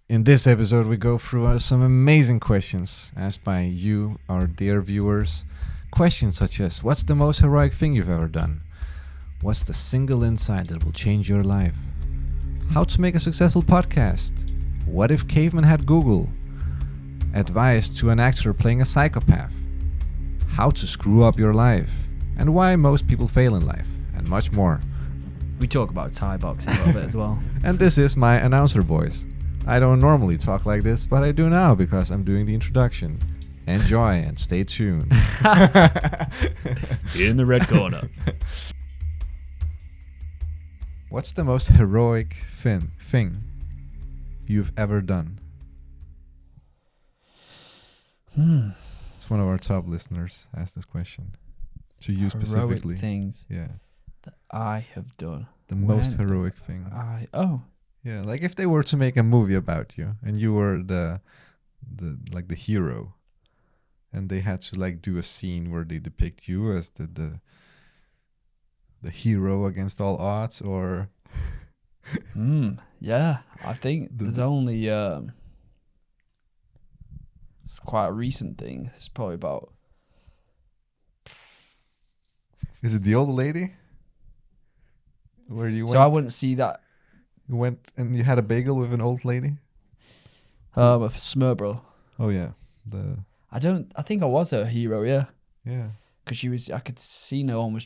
In this episode, we go through some amazing questions asked by you, our dear viewers. Questions such as, what's the most heroic thing you've ever done? What's the single insight that will change your life? How to make a successful podcast? What if cavemen had Google? Advice to an actor playing a psychopath? How to screw up your life? And why most people fail in life? And much more. We talk about Thai boxing a little bit as well. And this is my announcer voice. I don't normally talk like this, but I do now because I'm doing the introduction. Enjoy and stay tuned. In the red corner. What's the most heroic thing you've ever done? It's one of our top listeners asked this question. To you Heroic specifically. things Yeah. that I have done. The most heroic thing. Yeah, like if they were to make a movie about you and you were the hero, and they had to like do a scene where they depict you as the hero against all odds, or Yeah, I think there's only it's quite a recent thing. It's probably about is it the old lady? Where you went? so I wouldn't see that You went and you had a bagel with an old lady? with Smurbrel. Oh yeah. I think I was her hero, yeah. Yeah. Because I could see no one was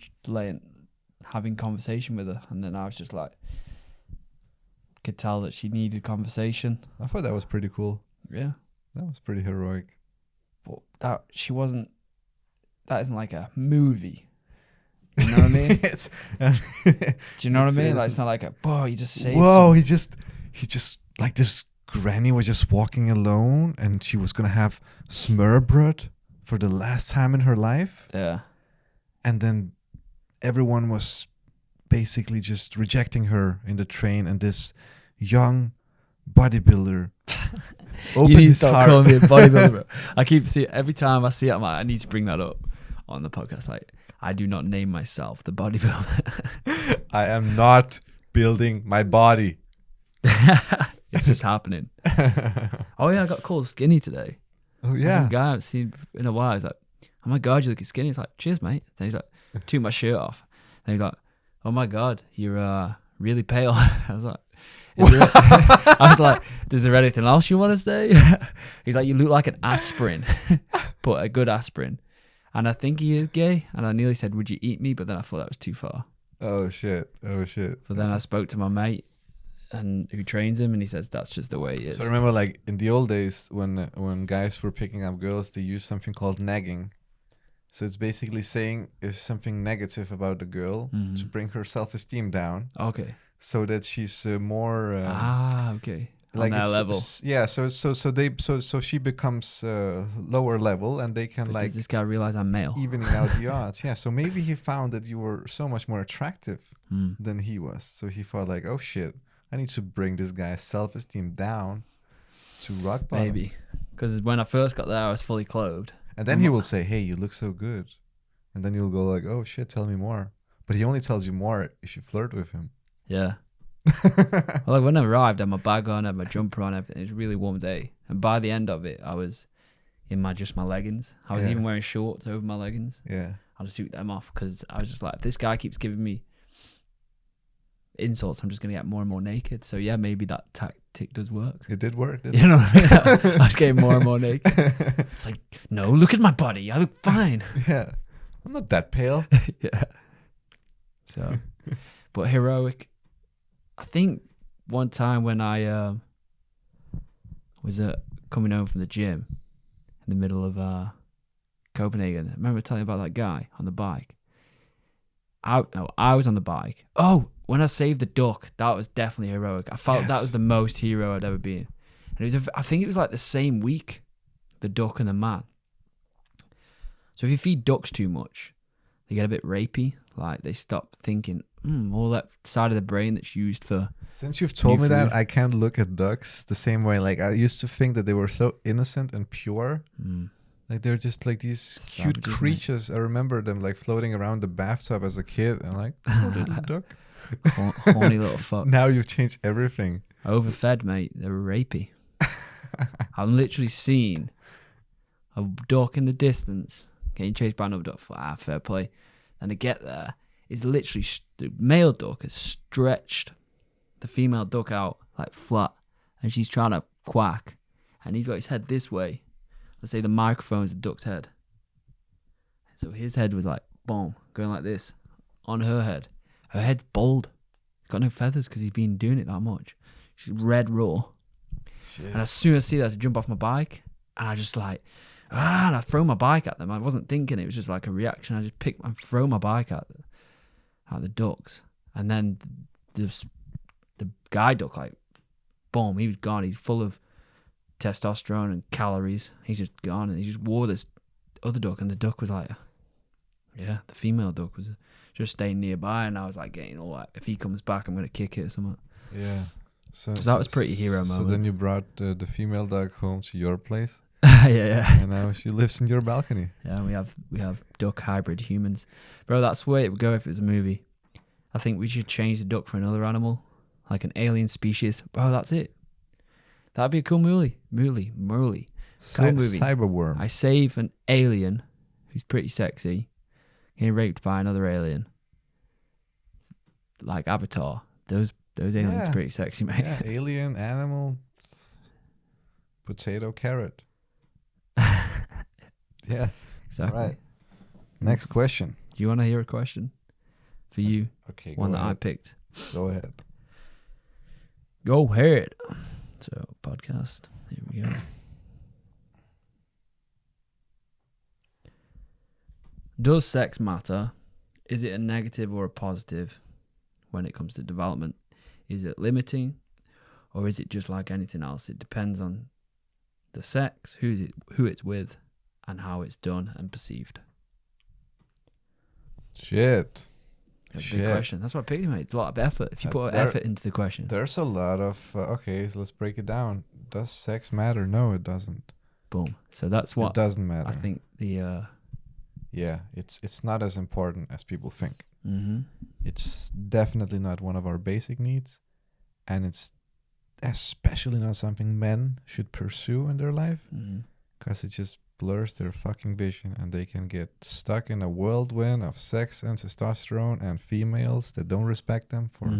having conversation with her, and then I was just like, could tell that she needed conversation. I thought that was pretty cool. Yeah, That was pretty heroic. but that isn't like a movie. You know what I mean? Do you know what I mean? Like, it's not like you just saved. Whoa! He just like this granny was just walking alone, and she was gonna have smørbrød for the last time in her life. Yeah. And then everyone was basically just rejecting her in the train, and this young bodybuilder You opened need to his stop heart. calling me a bodybuilder, bro. I keep seeing every time I see it, I'm like, I need to bring that up on the podcast. Like, I do not name myself the bodybuilder. I am not building my body. It's just happening. Oh yeah, I got called skinny today. Oh Some yeah. guy I've seen in a while. He's like, "Oh my god, you're looking skinny." It's like, "Cheers, mate." Then he's like, took my shirt off. Then he's like, "Oh my god, you're really pale." I was like, "Is there anything else you want to say?" He's like, "You look like an aspirin, but a good aspirin." And I think he is gay. And I nearly said, "Would you eat me?" But then I thought that was too far. Oh shit. But then I spoke to my mate and who trains him, and he says that's just the way it is. So I remember, like in the old days, when guys were picking up girls, they used something called nagging. So it's basically saying is something negative about the girl to bring her self-esteem down, Okay. so that she's more Okay. like On that level. Yeah. So she becomes lower level, and they can But like does this guy realize I'm male? evening out the odds. Yeah. So maybe he found that you were so much more attractive than he was. So he thought like, oh shit, I need to bring this guy's self-esteem down to rock bottom. Maybe. Because when I first got there, I was fully clothed. And then he will say, hey, you look so good. And then you'll go like, oh shit, tell me more. But he only tells you more if you flirt with him. Yeah. Well, like when I arrived, I had my bag on, I had my jumper on, everything. It was a really warm day. And by the end of it, I was in my leggings. I was Yeah. even wearing shorts over my leggings. Yeah. I just took them off because I was just like, if this guy keeps giving me insults, I'm just going to get more and more naked. So yeah, maybe that tactic does work. It did work, didn't You know what I mean? I was getting more and more naked. It's like, no, look at my body. I look fine. it? Yeah. I'm not that pale. Yeah. So, but heroic. I think one time when I was coming home from the gym in the middle of Copenhagen, I remember telling you about that guy on the bike. I was on the bike. Oh, when I saved the duck, that was definitely heroic. I felt that was the most hero I'd ever been. And I think it was like the same week, the duck and the man. So if you feed ducks too much, they get a bit rapey. Like they stop thinking, all that side of the brain that's used for. Since you've told New me that, food. I can't look at ducks the same way. Like I used to think that they were so innocent and pure. Like they're just like these cute Savages, mate. creatures. I remember them like floating around the bathtub as a kid, and like, oh, little duck. Horny little fucks. Now you've changed everything. Overfed, mate. They were rapey. I'm literally seeing a duck in the distance getting chased by another duck. Fair play. And to get there, it's literally the male duck has stretched the female duck out like flat, and she's trying to quack, and he's got his head this way. Let's say the microphone's the duck's head. So his head was like, boom, going like this on her head. Her head's bald. Got no feathers because he's been doing it that much. She's red raw. Shit. And as soon as I see that, I jump off my bike, and I just like, and I throw my bike at them. I wasn't thinking, it was just like a reaction. I just pick and throw my bike at the ducks. And then the guy duck, like, boom, he was gone. He's full of testosterone and calories. He's just gone, and he just wore this other duck, and the duck was like, yeah, the female duck was just staying nearby, and I was like getting all like, if he comes back, I'm gonna kick it or something. Yeah. So that was pretty hero moment. So then you brought the female duck home to your place. yeah. And now she lives in your balcony. Yeah, we have duck hybrid humans, bro. That's the way it would go if it was a movie. I think we should change the duck for another animal, like an alien species, bro. That's it. That'd be a cool movie. Cool movie. Cyberworm. I save an alien who's pretty sexy, getting raped by another alien, like Avatar. Those aliens are pretty sexy, mate. Yeah, alien, animal, potato, carrot. Yeah. Exactly. Right. Next question. Do you want to hear a question for you? Okay. One that I picked. Go ahead. Go ahead. So, podcast. Here we go. Does sex matter? Is it a negative or a positive when it comes to development? Is it limiting, or is it just like anything else? It depends on the sex, who it's with, and how it's done and perceived. Shit. That's a big question. That's what I picked, mate. It's a lot of effort. If you put effort into the question. There's a lot of... okay, so let's break it down. Does sex matter? No, it doesn't. Boom. So that's what... It doesn't matter. I think the... Yeah, it's not as important as people think. Mm-hmm. It's definitely not one of our basic needs. And it's especially not something men should pursue in their life. Because it just blurs their fucking vision, and they can get stuck in a whirlwind of sex and testosterone and females that don't respect them for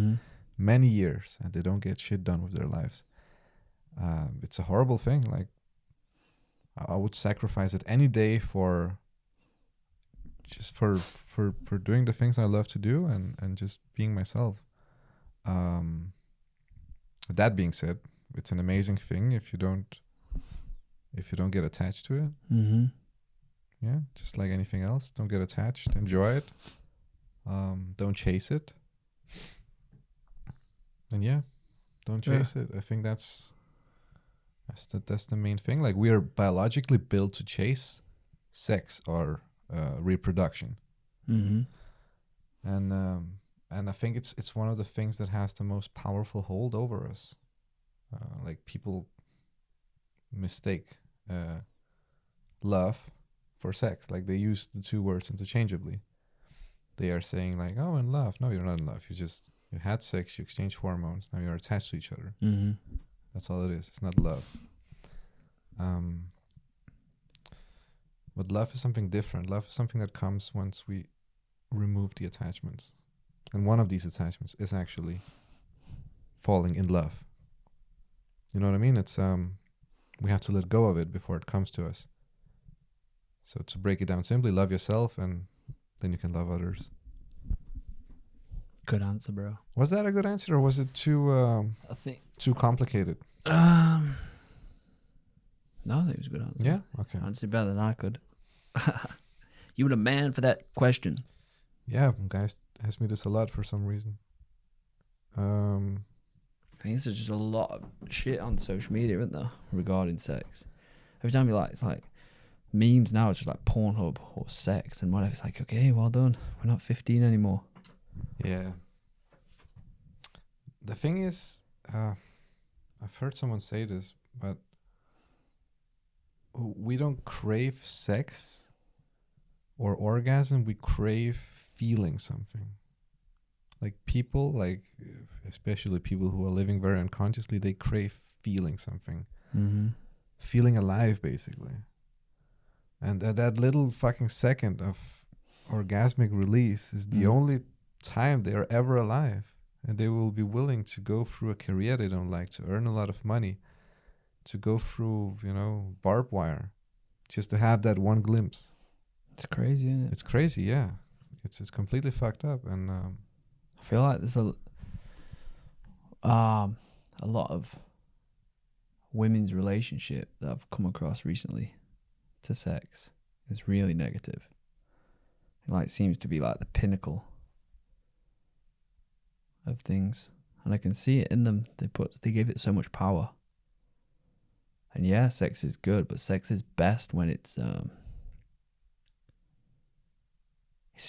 many years, and they don't get shit done with their lives. It's a horrible thing. Like, I would sacrifice it any day for doing the things I love to do and just being myself. That being said, it's an amazing thing if you don't get attached to it. Mm-hmm. Yeah, just like anything else. Don't get attached. Enjoy it. Don't chase it. And yeah, don't chase it. I think that's the main thing. Like, we are biologically built to chase sex or reproduction. Mm-hmm. And I think it's one of the things that has the most powerful hold over us. Like, people mistake love for sex. Like, they use the two words interchangeably. They are saying like, oh, in love. No, you're not in love. You had sex, you exchanged hormones, now you're attached to each other. Mm-hmm. That's all it is. It's not love. But love is something different. Love is something that comes once we remove the attachments. And one of these attachments is actually falling in love. You know what I mean? It's we have to let go of it before it comes to us. So to break it down simply, love yourself, and then you can love others. Good answer, bro. Was that a good answer, or was it too I think too complicated? no, I think it was a good answer. Yeah. Okay. Honestly, better than I could. You were the man for that question. Yeah, guys ask me this a lot for some reason. I think there's just a lot of shit on social media, isn't there, regarding sex? Every time you it's like memes now, it's just like Pornhub or sex and whatever. It's like, okay, well done. We're not 15 anymore. Yeah. The thing is, I've heard someone say this, but we don't crave sex or orgasm. We crave feeling something. Like, people, like especially people who are living very unconsciously, they crave feeling something. Mm-hmm. feeling alive, basically. And that little fucking second of orgasmic release is the only time they are ever alive. And they will be willing to go through a career they don't like, to earn a lot of money, to go through, barbed wire, just to have that one glimpse. It's crazy, isn't it? It's crazy, yeah. It's completely fucked up. And I feel like there's a lot of women's relationship that I've come across recently to sex is really negative. It like seems to be like the pinnacle of things, and I can see it in them. They give it so much power. And yeah, sex is good, but sex is best when it's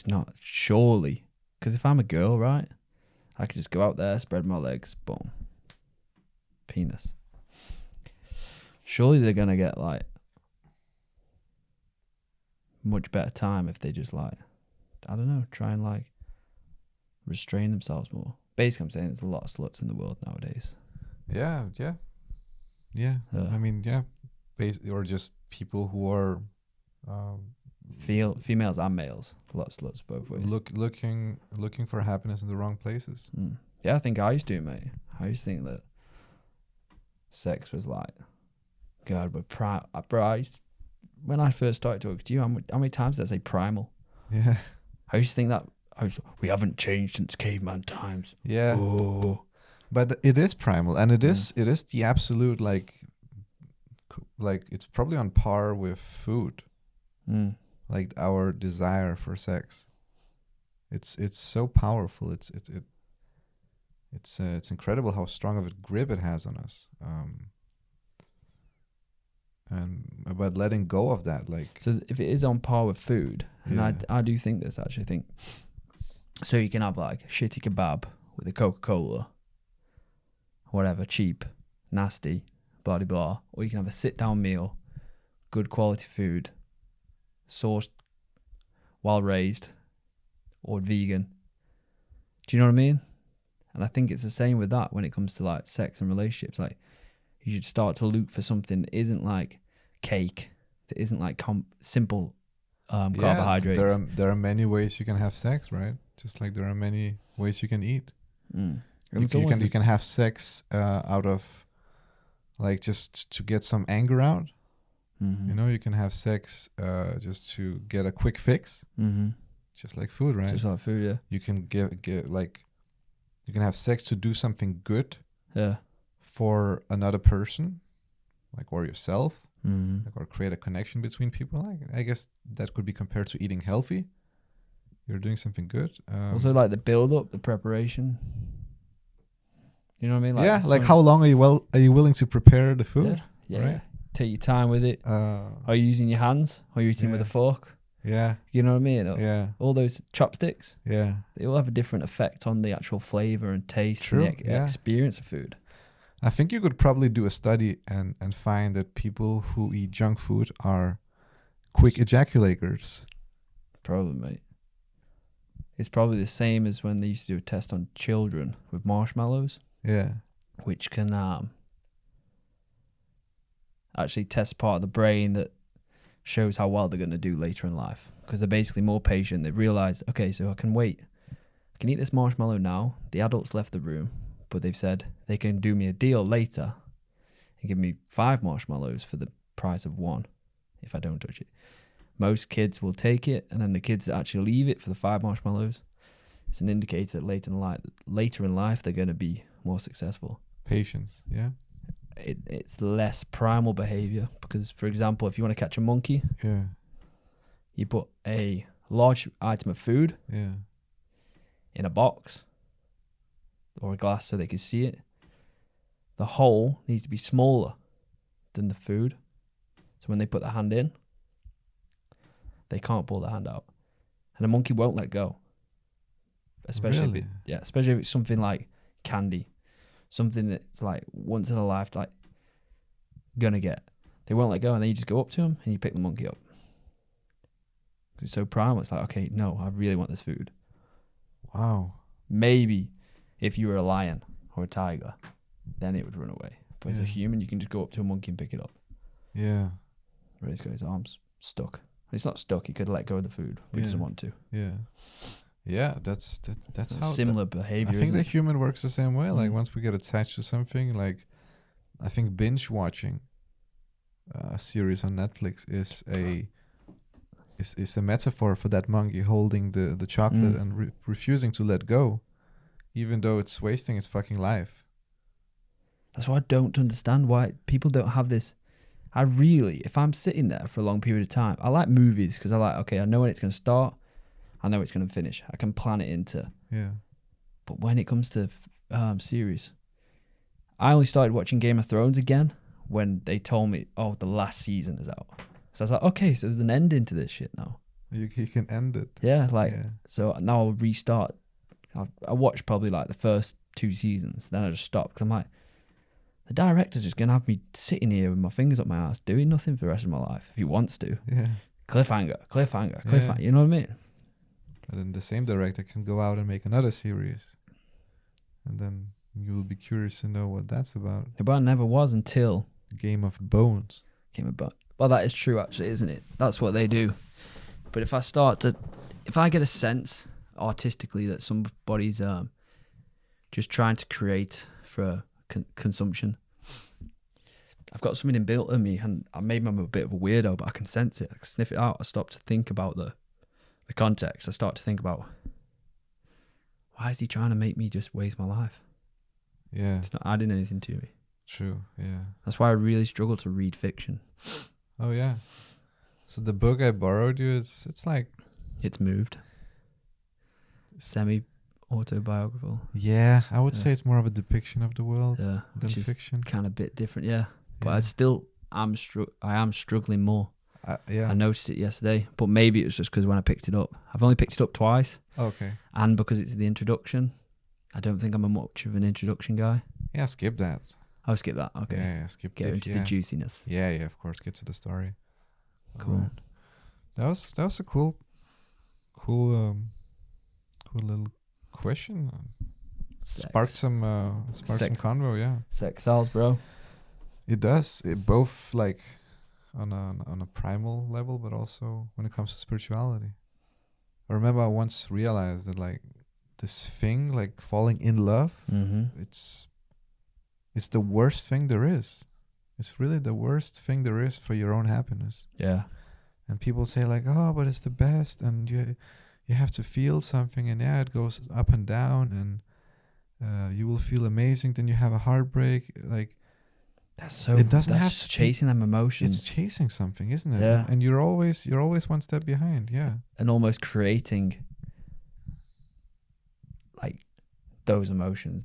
not, surely, because if I'm a girl, right, I could just go out there, spread my legs, boom, penis. Surely they're gonna get like much better time if they just like, I don't know, try and like restrain themselves more. Basically, I'm saying there's a lot of sluts in the world nowadays. Yeah. I mean, yeah, or just people who are females and males. A lot of sluts both ways. looking for happiness in the wrong places. Yeah, I think I used to, mate. I used to think that sex was like, God, but when I first started talking to you, how many times did I say primal? Yeah. I used to think that we haven't changed since caveman times. Yeah. Oh. But it is primal, and it is the absolute like it's probably on par with food. Like our desire for sex. It's so powerful. It's incredible how strong of a grip it has on us. And about letting go of that, like, so if it is on par with food, and I do think this, actually think so, you can have like a shitty kebab with a Coca-Cola, whatever, cheap, nasty, blah blah blah, or you can have a sit down meal, good quality food, sourced, well raised, or vegan. Do you know what I mean? And I think it's the same with that when it comes to like sex and relationships. Like, you should start to look for something that isn't like cake, that isn't like simple carbohydrates. There are many ways you can have sex, right? Just like there are many ways you can eat. You can have sex out of like just to get some anger out. You can have sex just to get a quick fix. Just like food, right? Just like food, yeah. You can get like, you can have sex to do something good. Yeah. For another person, like, or yourself, like, or create a connection between people. Like, I guess that could be compared to eating healthy. You're doing something good. Also, like the build up, the preparation. You know what I mean? Like, yeah. Like, how long are you willing to prepare the food? Yeah. Right? Take your time with it. Are you using your hands? Are you eating with a fork? Yeah. You know what I mean? Yeah. All those chopsticks. Yeah. They all have a different effect on the actual flavor and taste. True. And the experience of food. I think you could probably do a study and find that people who eat junk food are quick ejaculators. Probably, mate. It's probably the same as when they used to do a test on children with marshmallows. Yeah. Which can actually test part of the brain that shows how well they're going to do later in life. Because they're basically more patient. They've realised, okay, so I can wait. I can eat this marshmallow now. The adults left the room. But they've said they can do me a deal later and give me 5 marshmallows for the price of 1 if I don't touch it. Most kids will take it, and then the kids that actually leave it for the 5 marshmallows, it's an indicator that later in life they're going to be more successful. Patience, yeah. It's less primal behavior because, for example, if you want to catch a monkey, you put a large item of food in a box or a glass so they can see it. The hole needs to be smaller than the food. So when they put the hand in, they can't pull the hand out. And a monkey won't let go. Especially especially if it's something like candy. Something that's like once in a life, like gonna get. They won't let go, and then you just go up to them and you pick the monkey up. It's so primal. It's like, okay, no, I really want this food. Wow. Maybe if you were a lion or a tiger, then it would run away. But as a human, you can just go up to a monkey and pick it up. Yeah. But he's got his arms stuck. He's not stuck. He could let go of the food, but he doesn't want to. Yeah. Yeah, that's how Similar I behavior. think isn't the it? human works the same way. Like Mm. once we get attached to something, like I think binge watching a series on Netflix is a metaphor for that monkey holding the chocolate and refusing to let go, even though it's wasting its fucking life. That's why I don't understand why people don't have this. I really, if I'm sitting there for a long period of time, I like movies because I like, okay, I know when it's going to start, I know it's going to finish. I can plan it into. Yeah. But when it comes to series, I only started watching Game of Thrones again when they told me, oh, the last season is out. So I was like, okay, so there's an ending to this shit now. You can end it. Yeah, like, Yeah. so now I'll restart. I watched probably like the first 2 seasons, then I just stopped because I'm like, the director's just going to have me sitting here with my fingers up my ass doing nothing for the rest of my life if he wants to. Yeah. Cliffhanger. Yeah. You know what I mean? And then the same director can go out and make another series. And then you will be curious to know what that's about. But I never was until Game of Bones. came about. Well, that is true, actually, isn't it? That's what they do. But if I get a sense artistically that somebody's just trying to create for consumption, I've got something inbuilt in me, and maybe I'm a bit of a weirdo, but I can sense it. I can sniff it out. I stop to think about the context. I start to think about, why is he trying to make me just waste my life? Yeah. It's not adding anything to me. True. Yeah. That's why I really struggle to read fiction. Oh yeah. So the book I borrowed you, it's like, It's moved. Semi-autobiographical. yeah, I would Yeah. say it's more of a depiction of the world Yeah, than which is fiction. kind of bit different, yeah. But Yeah. I am struggling more. Yeah. I noticed it yesterday, but maybe it was just because when I picked it up, I've only picked it up twice, Okay. and because it's the introduction, I don't think I'm a much of an introduction guy. Yeah, skip that. I'll skip that. Okay, Yeah, skip get this. into Yeah. the juiciness. Yeah, of course. Get to the story. Cool. Alright. That was a cool little question. Sparked some Sex. convo. Yeah, Sex sells, bro. it does. It both like on a primal level, but also when it comes to spirituality. I remember I once realized that like this thing, like falling in love, Mm-hmm. it's the worst thing there is. It's really the worst thing there is for your own happiness. Yeah. And people say like, oh, but it's the best, and you have to feel something, and yeah, it goes up and down, and you will feel amazing. Then you have a heartbreak. Like That's so. It doesn't that's have just to be- chasing them it's emotions chasing something, isn't it? Yeah. And you're always one step behind. Yeah. and almost creating like those emotions.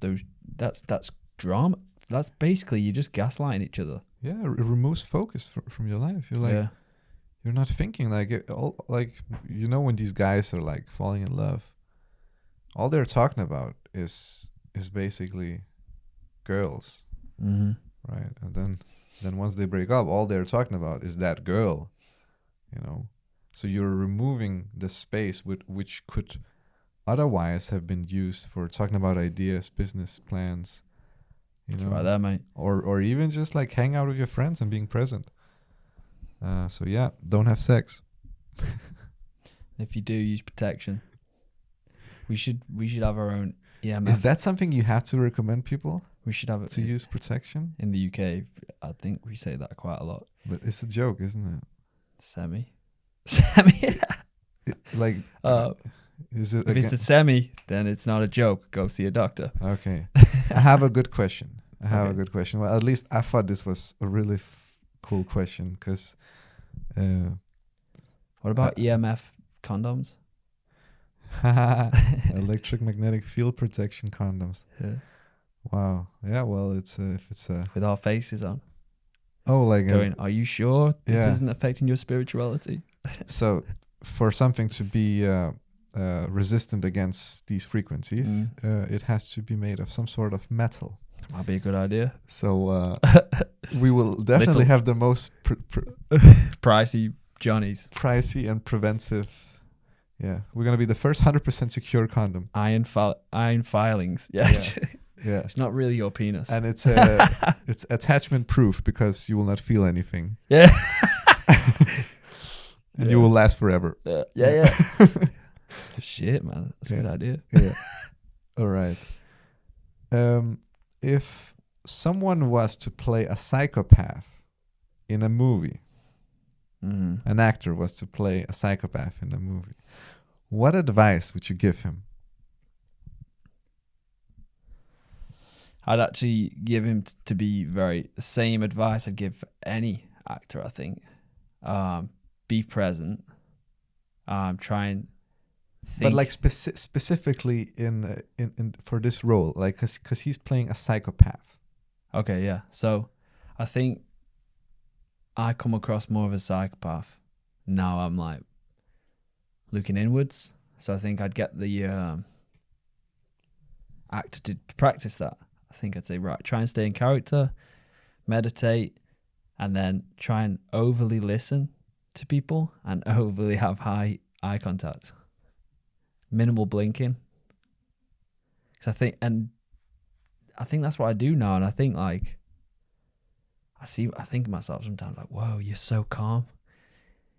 That's drama. That's basically you just gaslighting each other. Yeah. It removes focus from your life. You're like Yeah. you're not thinking like like when these guys are like falling in love, all they're talking about is basically girls. Mm-hmm. Right. And then once they break up, all they're talking about is that girl, So you're removing the space which could otherwise have been used for talking about ideas, business plans, Right there, mate. or even just like hang out with your friends and being present. So yeah, don't have sex. If you do, use protection. We should have our own EMF. Is that something you have to recommend people we should have it to use protection? in the UK. I think we say that quite a lot. But it's a joke, isn't it? Semi. Like, is it If it's a semi, then it's not a joke. Go see a doctor. Okay. I have a good question. Okay. Well, at least I thought this was a really cool question because What about EMF condoms? electric magnetic field protection condoms. Yeah. Wow. Yeah. Well, if it's With our faces on. like Going, are you sure this Yeah. isn't affecting your spirituality? so for something to be resistant against these frequencies, it has to be made of some sort of metal. Might be a good idea. So we will definitely Little- have the most Pricey Johnnies. pricey and preventive. Yeah, we're gonna be the first 100% secure condom. Iron filings. Yes. Yeah. It's not really your penis. And it's it's attachment proof because you will not feel anything. Yeah. And you will last forever. Yeah. Shit, man. That's a good idea. Yeah. All right. If someone was to play a psychopath in a movie, an actor was to play a psychopath in a movie, what advice would you give him? I'd actually give him to be the same advice I'd give any actor, I think. Be present. Try and think. But like specifically in for this role, like because he's playing a psychopath. Okay, yeah. So I think I come across more of a psychopath. Now I'm like looking inwards. So I think I'd get the actor to practice that. I think I'd say, right, try and stay in character, meditate, and then try and overly listen to people and overly have high eye contact. Minimal blinking. Because I think that's what I do now. And I think like, I think of myself sometimes like, whoa, you're so calm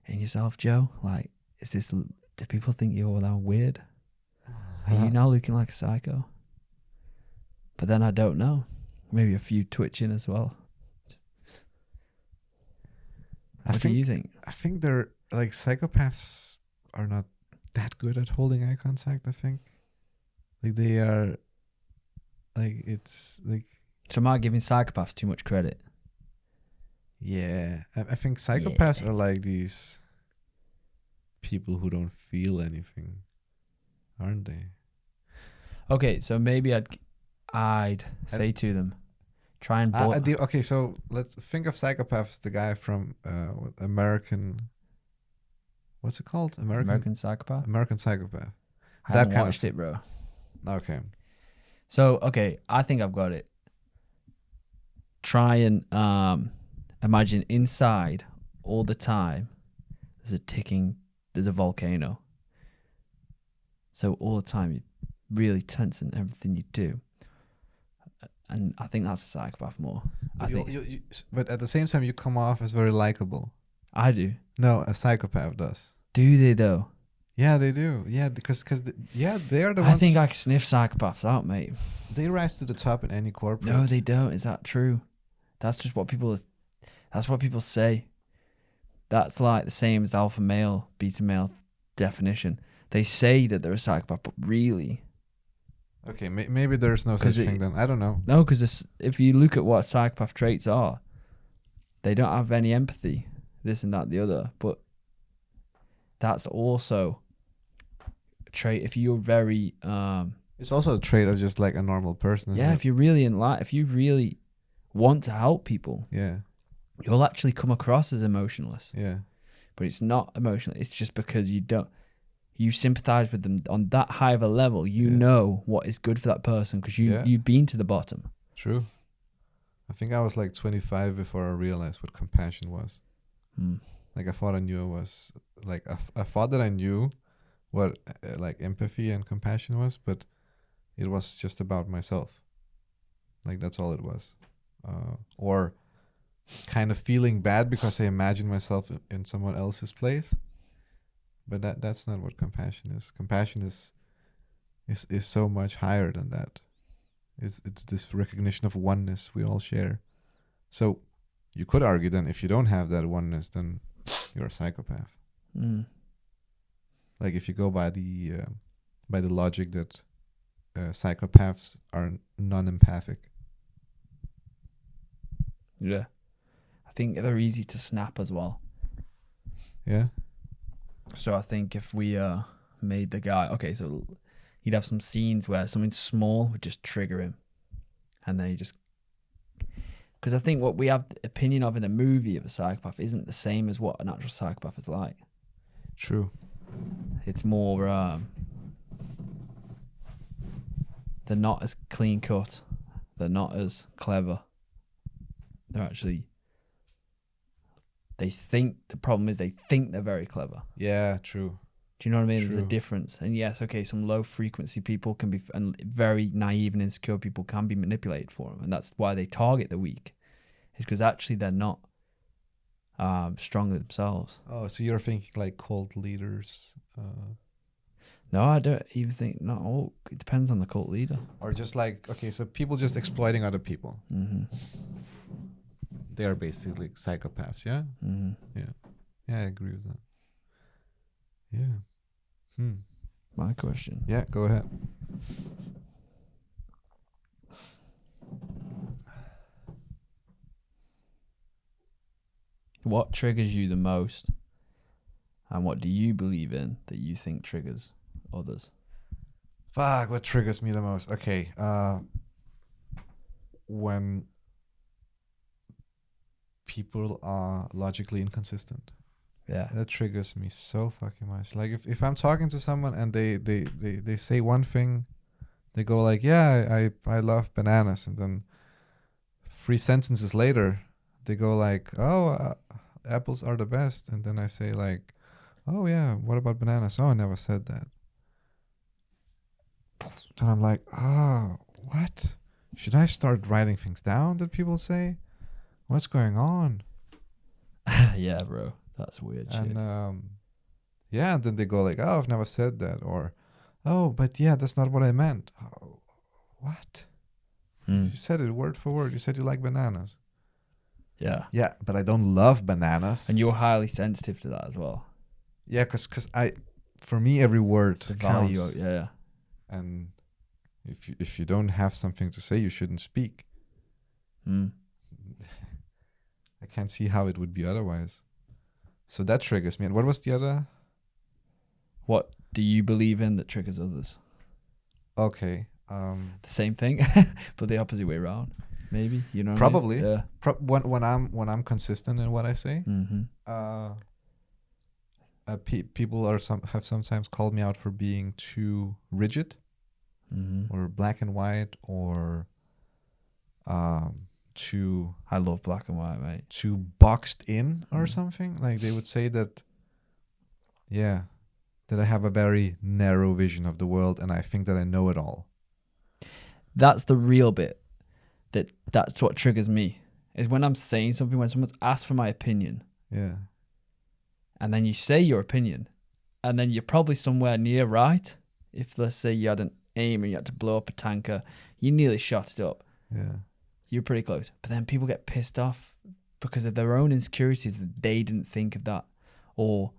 in yourself, Joe. Like, do people think you're now weird? Are you now looking like a psycho? But then I don't know. Maybe a few twitching as well. What do you think? I think they're like psychopaths are not that good at holding eye contact. I think like they are like it's like. So am I giving psychopaths too much credit? Yeah, I think psychopaths are like these people who don't feel anything, aren't they? Okay, so maybe I'd say to them, try and okay, so let's think of psychopaths. The guy from American, what's it called? American Psychopath. American Psychopath. I haven't watched it, bro. Okay. So I think I've got it. Try and imagine inside all the time. There's a volcano. So all the time you're really tense in everything you do. And I think that's a psychopath more. But at the same time, you come off as very likable. I do. No, a psychopath does. Do they though? Yeah, they do. Yeah, because they are the ones. I think I can sniff psychopaths out, mate. They rise to the top in any corporate. No, they don't. Is that true? That's just what people. That's what people say. That's like the same as the alpha male, beta male definition. They say that they're a psychopath, but really. Okay, maybe there's no such thing then. I don't know. No, because if you look at what psychopath traits are, they don't have any empathy, this and that, the other. But that's also a trait. If you're very, it's also a trait of just like a normal person. Yeah, if you're really if you really want to help people, yeah, you'll actually come across as emotionless. Yeah, but it's not emotional. It's just because you sympathize with them on that high of a level. You know what is good for that person because you've been to the bottom. True. I think I was like 25 before I realized what compassion was. Like I thought I knew it was like I thought that I knew what like empathy and compassion was, but it was just about myself. Like that's all it was, or kind of feeling bad because I imagined myself in someone else's place. But that's not what compassion is. Compassion is so much higher than that. It's this recognition of oneness we all share. So you could argue then if you don't have that oneness, then you're a psychopath. Like if you go by the logic that psychopaths are non-empathic. Yeah, I think they're easy to snap as well. Yeah. So I think if we made the guy, so he'd have some scenes where something small would just trigger him, and then because I think what we have the opinion of in a movie of a psychopath isn't the same as what an actual psychopath is like. True. It's more they're not as clean cut, they're not as clever. They're actually. The problem is they think they're very clever. Yeah, true. Do you know what I mean? There's a True. difference. And yes, okay, some low frequency people can be, and very naive and insecure people can be manipulated for them. And that's why they target the weak, is because actually they're not strong themselves. Oh, so you're thinking like cult leaders, No, I don't even think, not all. It depends on the cult leader. or just like, okay, so people just exploiting other people. Mm-hmm. They are basically psychopaths. Yeah. Mm-hmm. Yeah, I agree with that. Yeah. My question. Yeah, go ahead. What triggers you the most? And what do you believe in that you think triggers others? Fuck, what triggers me the most? Okay, when people are logically inconsistent. Yeah. That triggers me so fucking much. Like if I'm talking to someone and they say one thing, they go like, yeah, I love bananas, and then 3 sentences later they go like, oh, apples are the best, and then I say like, oh yeah, what about bananas? Oh, I never said that. And I'm like, what? Should I start writing things down that people say? What's going on? Yeah, bro. That's weird shit. And yeah, and then they go like, oh, I've never said that, or oh, but yeah, that's not what I meant. Oh, what? You said it word for word. You said you like bananas. Yeah. Yeah, but I don't love bananas. And you're highly sensitive to that as well. Yeah, because for me, every word It's the counts. value of, yeah. And if you don't have something to say, you shouldn't speak. Mm. I can't see how it would be otherwise. So that triggers me. And what was the other? What do you believe in that triggers others? Okay. The same thing, but the opposite way around. Maybe, you know. Probably. I mean? Yeah. When I'm consistent in what I say, Mm-hmm. people have sometimes called me out for being too rigid, Mm-hmm. or black and white, or too I love black and white, mate. too boxed in or Mm. something. Like they would say that, yeah, that I have a very narrow vision of the world and I think that I know it all. That's the real bit. That's what triggers me. Is when I'm saying something, when someone's asked for my opinion, Yeah. and then you say your opinion, and then you're probably somewhere near right. If let's say you had an aim and you had to blow up a tanker, you nearly shot it up. Yeah. You're pretty close. But then people get pissed off because of their own insecurities that they didn't think of that. Or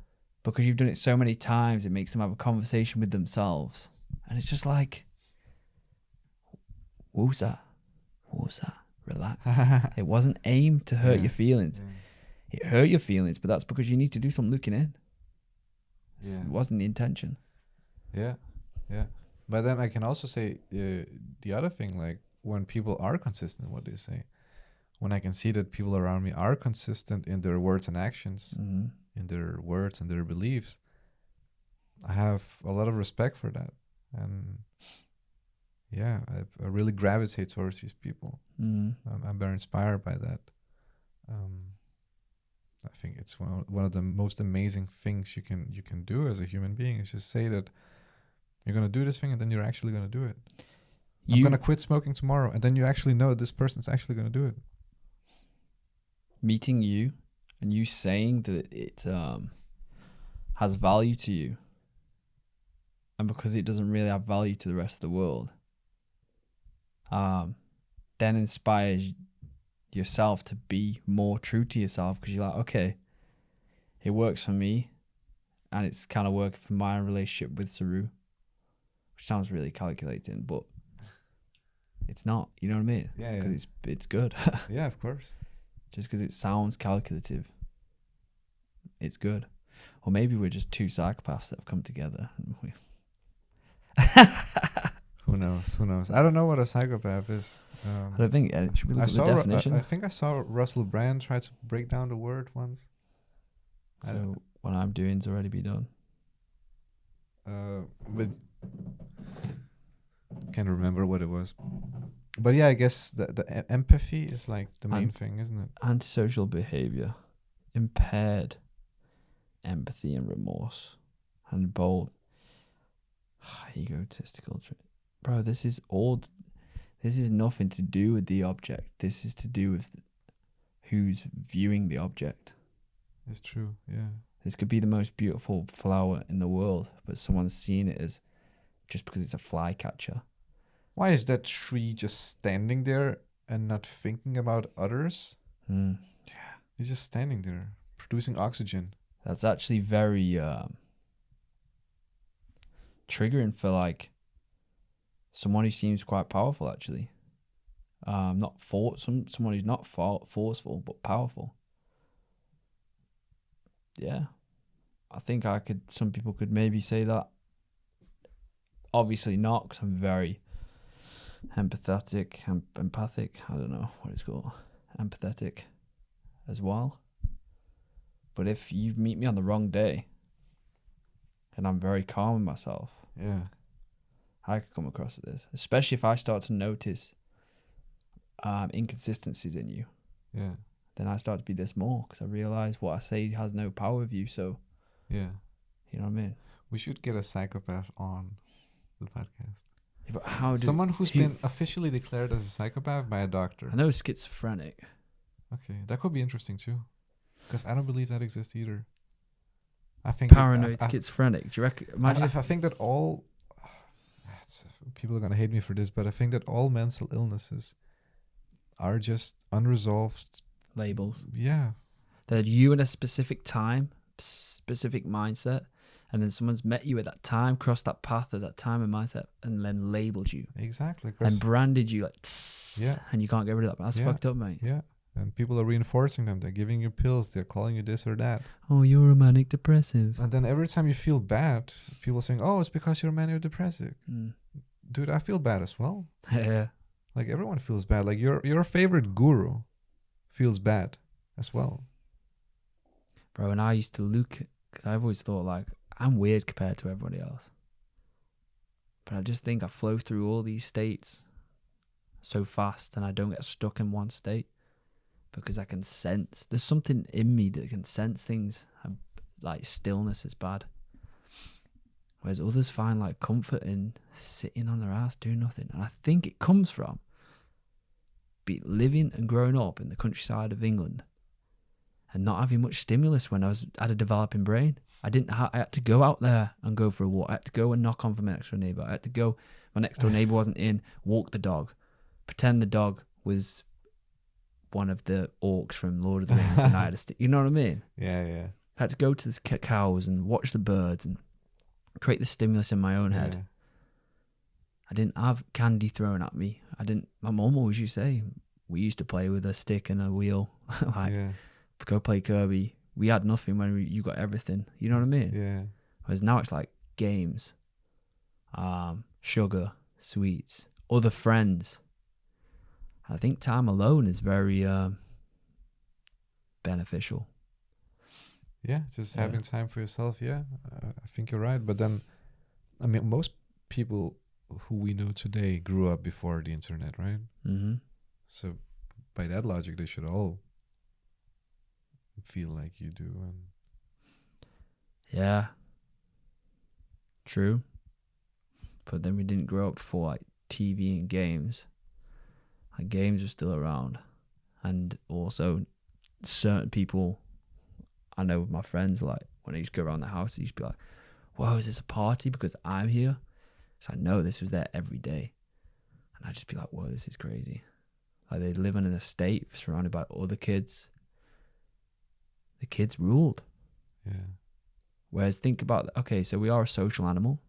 because you've done it so many times, it makes them have a conversation with themselves. And it's just like, wooza, relax. It wasn't aimed to hurt Yeah. your feelings. Yeah. It hurt your feelings, but that's because you need to do some looking in. Yeah. It wasn't the intention. Yeah. Yeah. But then I can also say the other thing, like when people are consistent, what they say, when I can see that people around me are consistent in their words and actions, Mm-hmm. in their words and their beliefs, I have a lot of respect for that. And yeah, I really gravitate towards these people. Mm-hmm. I'm very inspired by that. I think it's one of the most amazing things you can do as a human being is just say that you're going to do this thing and then you're actually going to do it. I'm going to quit smoking tomorrow, and then you actually know this person's actually going to do it. Meeting you and you saying that it has value to you, and because it doesn't really have value to the rest of the world, then inspires yourself to be more true to yourself, because you're like, okay, it works for me and it's kind of working for my relationship with Saru, which sounds really calculating, but it's not, you know what I mean? Yeah, Because it's good. Yeah, of course. Just because it sounds calculative, it's good. Or maybe we're just two psychopaths that have come together. Who knows? I don't know what a psychopath is. I don't think. Should we look at the definition? I think I saw Russell Brand try to break down the word once. So what I'm doing's already be done. But can't remember what it was. But yeah, I guess the empathy is like the main thing, isn't it? Antisocial behavior, impaired empathy and remorse, and bold. Egotistical. Bro, this is nothing to do with the object. This is to do with who's viewing the object. It's true, yeah. This could be the most beautiful flower in the world, but someone's seeing it as just because it's a flycatcher. Why is that tree just standing there and not thinking about others? Yeah. He's just standing there, producing oxygen. That's actually very triggering for like someone who seems quite powerful, actually. Someone who's not forceful but powerful. Yeah, I think some people could maybe say that. Obviously not, because I'm very empathic. I don't know what it's called. Empathetic as well. But if you meet me on the wrong day and I'm very calm with myself, Yeah. I could come across as this, especially if I start to notice inconsistencies in you. Yeah. Then I start to be this more, because I realize what I say has no power with you. So, Yeah. you know what I mean? We should get a psychopath on the podcast. Yeah, but how do Someone who's been officially declared as a psychopath by a doctor. I know schizophrenic. Okay, that could be interesting too, because I don't believe that exists either. I think Paranoid schizophrenic. Do you reckon? Imagine I think that all people are gonna hate me for this, but I think that all mental illnesses are just unresolved labels. Yeah. That you in a specific time, specific mindset, and then someone's met you at that time, crossed that path at that time and mindset, and then labeled you. Exactly. And branded you like, yeah. And you can't get rid of that. That's fucked up, mate. Yeah. And people are reinforcing them. They're giving you pills. They're calling you this or that. Oh, you're a manic depressive. And then every time you feel bad, people are saying, oh, it's because you're manic depressive. Dude, I feel bad as well. Yeah. Like everyone feels bad. Like your favorite guru feels bad as well. Bro, and I used to look, because I've always thought like, I'm weird compared to everybody else. But I just think I flow through all these states so fast and I don't get stuck in one state. Because I can sense, there's something in me that can sense things, like stillness is bad. Whereas others find like comfort in sitting on their ass doing nothing. And I think it comes from living and growing up in the countryside of England and not having much stimulus when I had a developing brain. I had to go out there and go for a walk. I had to go and knock on for my next door neighbour. I had to go, my next door neighbour wasn't in, walk the dog, pretend the dog was one of the orcs from Lord of the Rings, and I had you know what I mean? Yeah, yeah. I had to go to the cows and watch the birds and create the stimulus in my own head. Yeah. I didn't have candy thrown at me. My mum always used to say, we used to play with a stick and a wheel, go play Kirby. We had nothing when you got everything. You know what I mean? Yeah. Whereas now it's like games, sugar, sweets, other friends. I think time alone is very beneficial. Yeah, just having time for yourself. Yeah, I think you're right. But then, I mean, most people who we know today grew up before the internet, right? Mm-hmm. So by that logic, they should all feel like you do. And yeah, true. But then we didn't grow up before like TV and games. Like games were still around, and also certain people I know with my friends, like when I used to go around the house, they used to be like, "Whoa, is this a party because I'm here?" It's like, no, this was there every day, and I'd just be like, "Whoa, this is crazy." Like they'd live in an estate surrounded by other kids. The kids ruled. yeah, Whereas think about, okay, so we are a social animal,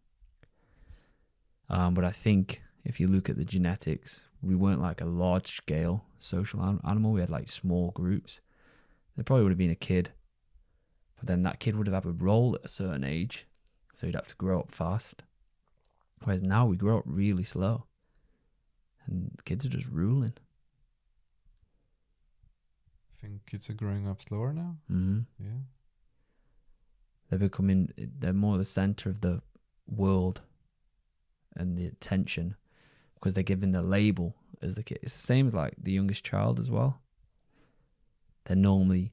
but I think if you look at the genetics, we weren't like a large scale social animal. We had like small groups. There probably would have been a kid, but then that kid would have had a role at a certain age, so he'd have to grow up fast. Whereas now we grow up really slow, and the kids are just ruling. I think kids are growing up slower now. Mm-hmm. Yeah, They're more the center of the world and the attention, because they're given the label as the kid. It's the same as like the youngest child as well. They're normally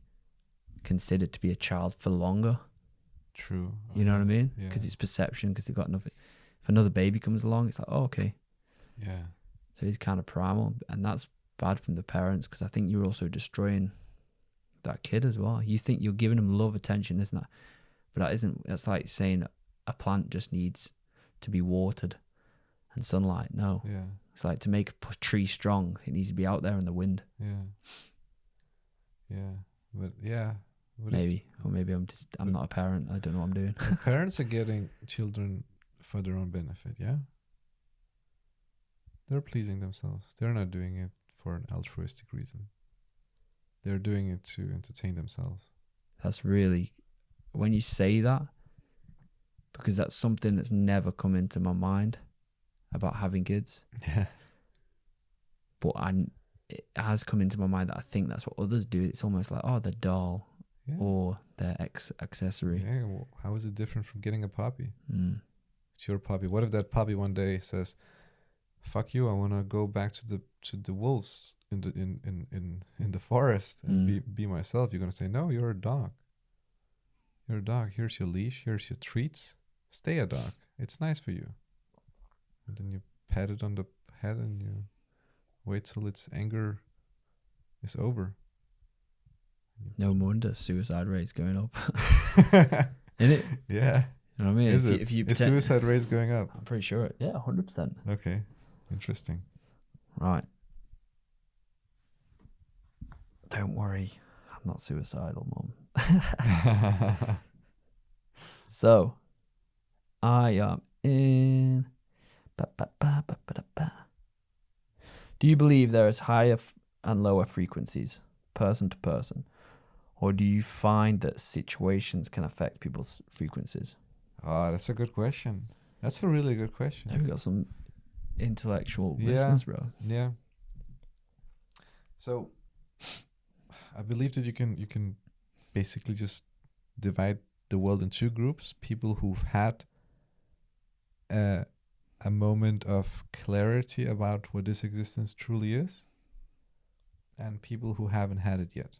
considered to be a child for longer. True. You know what I mean? Yeah. Because it's perception. Because they've got nothing. If another baby comes along, it's like, oh, okay. Yeah. So he's kind of primal, and that's bad from the parents because I think you're also destroying that kid as well. You think you're giving them love, attention, isn't that? But that isn't. That's like saying a plant just needs to be watered and sunlight. No, Yeah. it's like to make a tree strong, it needs to be out there in the wind. Yeah. Yeah. But yeah. Maybe, or maybe I'm not a parent. I don't know what I'm doing. Parents are getting children for their own benefit. Yeah. They're pleasing themselves. They're not doing it for an altruistic reason. They're doing it to entertain themselves. That's really, when you say that, because that's something that's never come into my mind about having kids. Yeah. But it has come into my mind that I think that's what others do. It's almost like, oh, the doll Yeah. or their accessory. Yeah. Well, how is it different from getting a puppy? Mm. It's your puppy. What if that puppy one day says, "Fuck you! I want to go back to the wolves in the forest and be myself." You're gonna say, "No, you're a dog. You're a dog. Here's your leash. Here's your treats. Stay a dog. It's nice for you." And then you pat it on the head and you wait till its anger is over. No wonder suicide rate's going up. Isn't it? Yeah. You know what I mean? Is If you Is suicide rates going up? I'm pretty sure. Yeah, 100%. Okay. Interesting. Right. Don't worry. I'm not suicidal, Mum. So, I am in... Do you believe there is higher and lower frequencies, person to person? Or do you find that situations can affect people's frequencies? Oh, that's a good question. That's a really good question. We've got some intellectual Yeah. listeners, bro. Yeah. So, I believe that you can basically just divide the world in two groups: people who've had a moment of clarity about what this existence truly is, and people who haven't had it yet.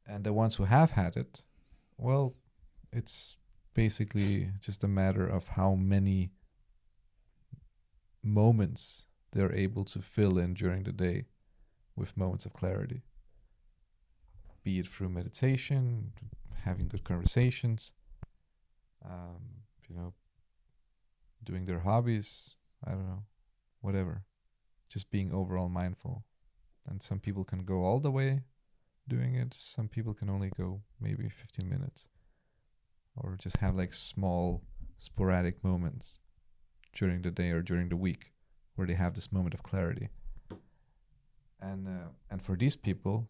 And the ones who have had it, well, it's basically just a matter of how many moments they're able to fill in during the day with moments of clarity. Be it through meditation, having good conversations, doing their hobbies, I don't know, whatever. Just being overall mindful. And some people can go all the way doing it. Some people can only go maybe 15 minutes. Or just have like small, sporadic moments during the day or during the week where they have this moment of clarity. And for these people,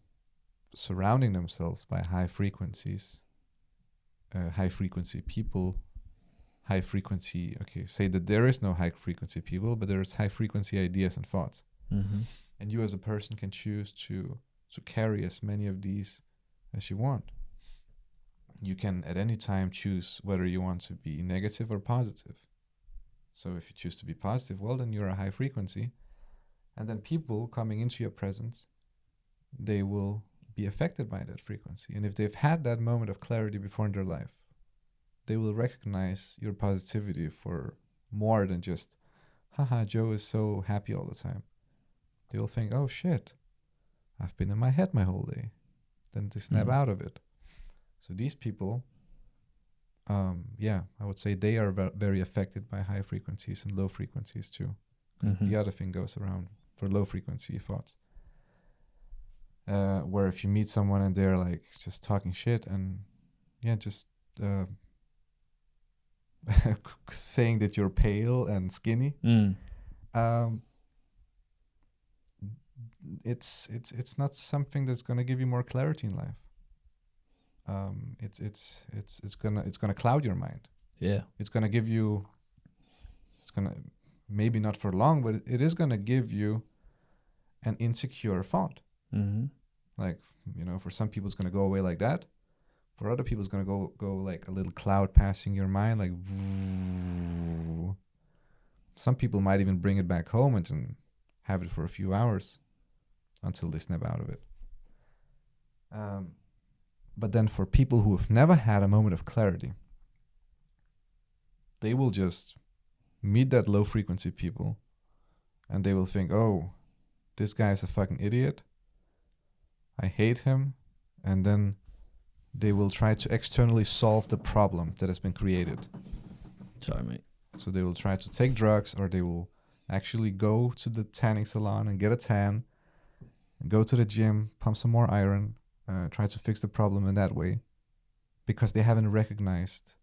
surrounding themselves by high frequencies, high frequency people, high frequency, say that there is no high frequency people, but there's high frequency ideas and thoughts. Mm-hmm. And you as a person can choose to carry as many of these as you want. You can at any time choose whether you want to be negative or positive. So if you choose to be positive, well, then you're a high frequency. And then people coming into your presence, they will be affected by that frequency. And if they've had that moment of clarity before in their life, they will recognize your positivity for more than just, haha, Joe is so happy all the time. They will think, oh shit, I've been in my head my whole day. Then they snap out of it. So these people, I would say they are very affected by high frequencies and low frequencies too. Because the other thing goes around for low frequency thoughts. Where if you meet someone and they're like just talking shit and just saying that you're pale and skinny, it's not something that's gonna give you more clarity in life. It's gonna cloud your mind. Yeah. It's gonna give you. It's gonna maybe not for long, but it is gonna give you an insecure thought. Mm-hmm. Like, for some people it's gonna go away like that. For other people it's gonna go like a little cloud passing your mind, like. Some people might even bring it back home and have it for a few hours until they snap out of it. But then for people who have never had a moment of clarity, they will just meet that low frequency people and they will think, oh, this guy is a fucking idiot. I hate him. And then they will try to externally solve the problem that has been created. Sorry, mate. So they will try to take drugs, or they will actually go to the tanning salon and get a tan, and go to the gym, pump some more iron, try to fix the problem in that way, because they haven't recognized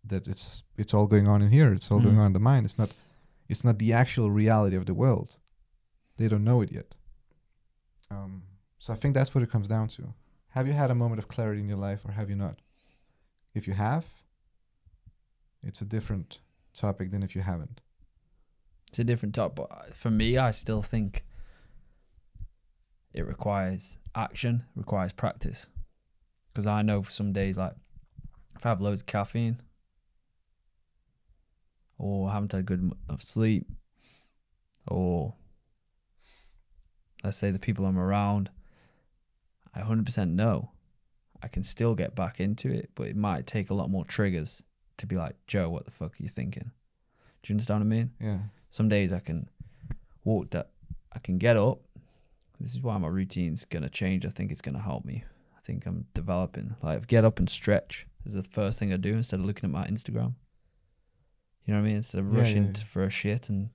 that it's all going on in here. It's all going on in the mind. It's not the actual reality of the world. They don't know it yet. So I think that's what it comes down to. Have you had a moment of clarity in your life, or have you not? If you have, it's a different topic than if you haven't. It's a different topic, but for me, I still think it requires action, requires practice. Because I know for some days, like, if I have loads of caffeine, or haven't had good enough sleep, or let's say the people I'm around, I 100% know I can still get back into it, but it might take a lot more triggers to be like, Joe, what the fuck are you thinking? Do you understand what I mean? Yeah. Some days I can walk that, I can get up. This is why my routine's going to change. I think it's going to help me. I think I'm developing. Like, get up and stretch is the first thing I do instead of looking at my Instagram. You know what I mean? Instead of rushing for a shit and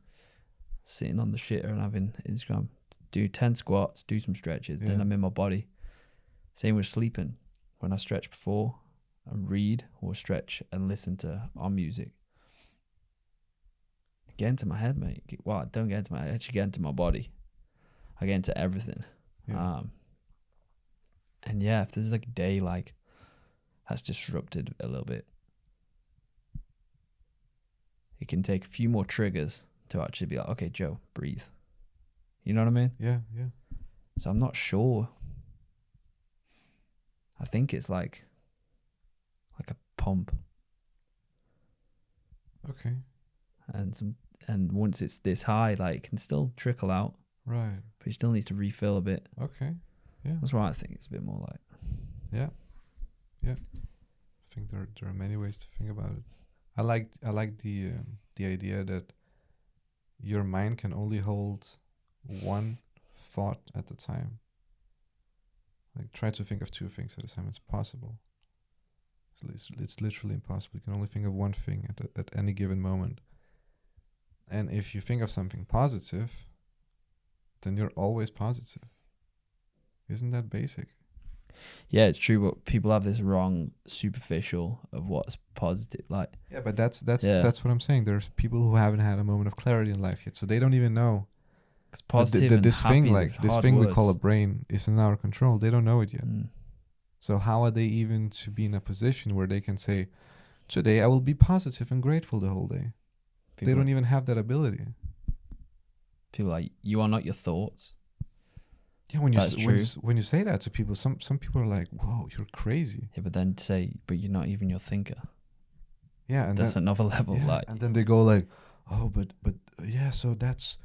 sitting on the shitter and having Instagram. Do 10 squats, do some stretches, then I'm in my body. Same with sleeping. When I stretch before and read, or stretch and listen to our music. Get into my head, mate. Well, I don't get into my head. I actually get into my body. I get into everything. Yeah. And yeah, if there's like a day like that's disrupted a little bit, it can take a few more triggers to actually be like, okay, Joe, breathe. You know what I mean? Yeah. So I'm not sure. I think it's like a pump. Okay. And once it's this high, like, it can still trickle out. Right. But it still needs to refill a bit. Okay. Yeah. That's why I think it's a bit more like. Yeah. I think there are many ways to think about it. I like the idea that your mind can only hold one thought at a time. Like, try to think of two things at a time. It's possible. It's literally impossible. You can only think of one thing at any given moment. And if you think of something positive, then you're always positive. Isn't that basic? Yeah, it's true, but people have this wrong superficial of what's positive. Like, yeah, but that's what I'm saying. There's people who haven't had a moment of clarity in life yet, so they don't even know. Because positive and this happy, thing, like this hard thing we words. call a brain, is in our control. They don't know it yet. So how are they even to be in a position where they can say, today I will be positive and grateful the whole day? They don't even have that ability. People are like, you are not your thoughts. Yeah, when you say that to people, some people are like, whoa, you're crazy. Yeah, but then say, but you're not even your thinker. Yeah, and that's another level. Yeah, like, and then they go like, oh, but yeah, so that's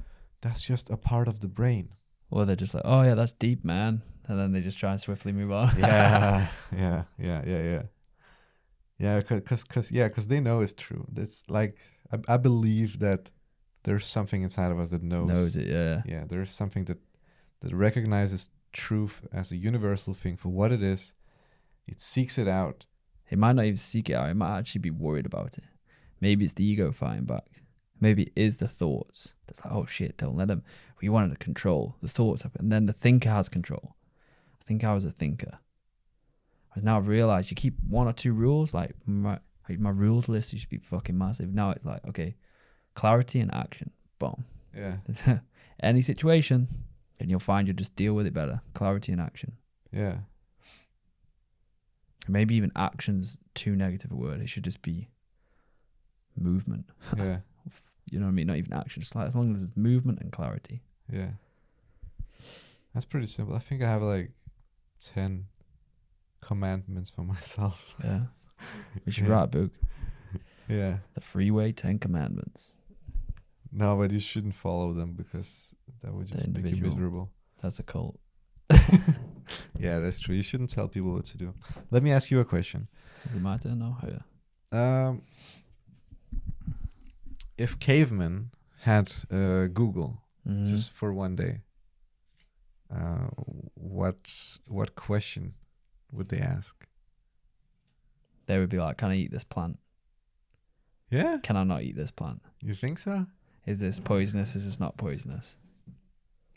just a part of the brain. Or they're just like, oh yeah, that's deep, man. And then they just try and swiftly move on. Yeah, because they know it's true. That's like, I believe that there's something inside of us that knows it. Yeah. Yeah, there's something that recognizes truth as a universal thing for what it is. It seeks it out. It might not even seek it out. It might actually be worried about it. Maybe it's the ego fighting back. Maybe it is the thoughts. That's like, oh shit, don't let them. We wanted to control the thoughts of it. And then the thinker has control. I think I was a thinker. Now I've realized you keep one or two rules. Like my rules list used to be fucking massive. Now it's like, okay, clarity and action. Boom. Yeah. Any situation, and you'll find you'll just deal with it better. Clarity and action. Yeah. Maybe even action's too negative a word. It should just be movement. Yeah. You know what I mean? Not even action. Just like, as long as it's movement and clarity. Yeah. That's pretty simple. I think I have like 10 commandments for myself. Yeah. We should write a book. Yeah. The Freeway 10 Commandments. No, but you shouldn't follow them because that would just make you miserable. That's a cult. Yeah, that's true. You shouldn't tell people what to do. Let me ask you a question. Is it my turn now? Oh, yeah. If cavemen had Google Mhm. just for one day, what question would they ask? They would be like, "Can I eat this plant? Yeah, Can I not eat this plant? you think so? Is this poisonous? Is this not poisonous?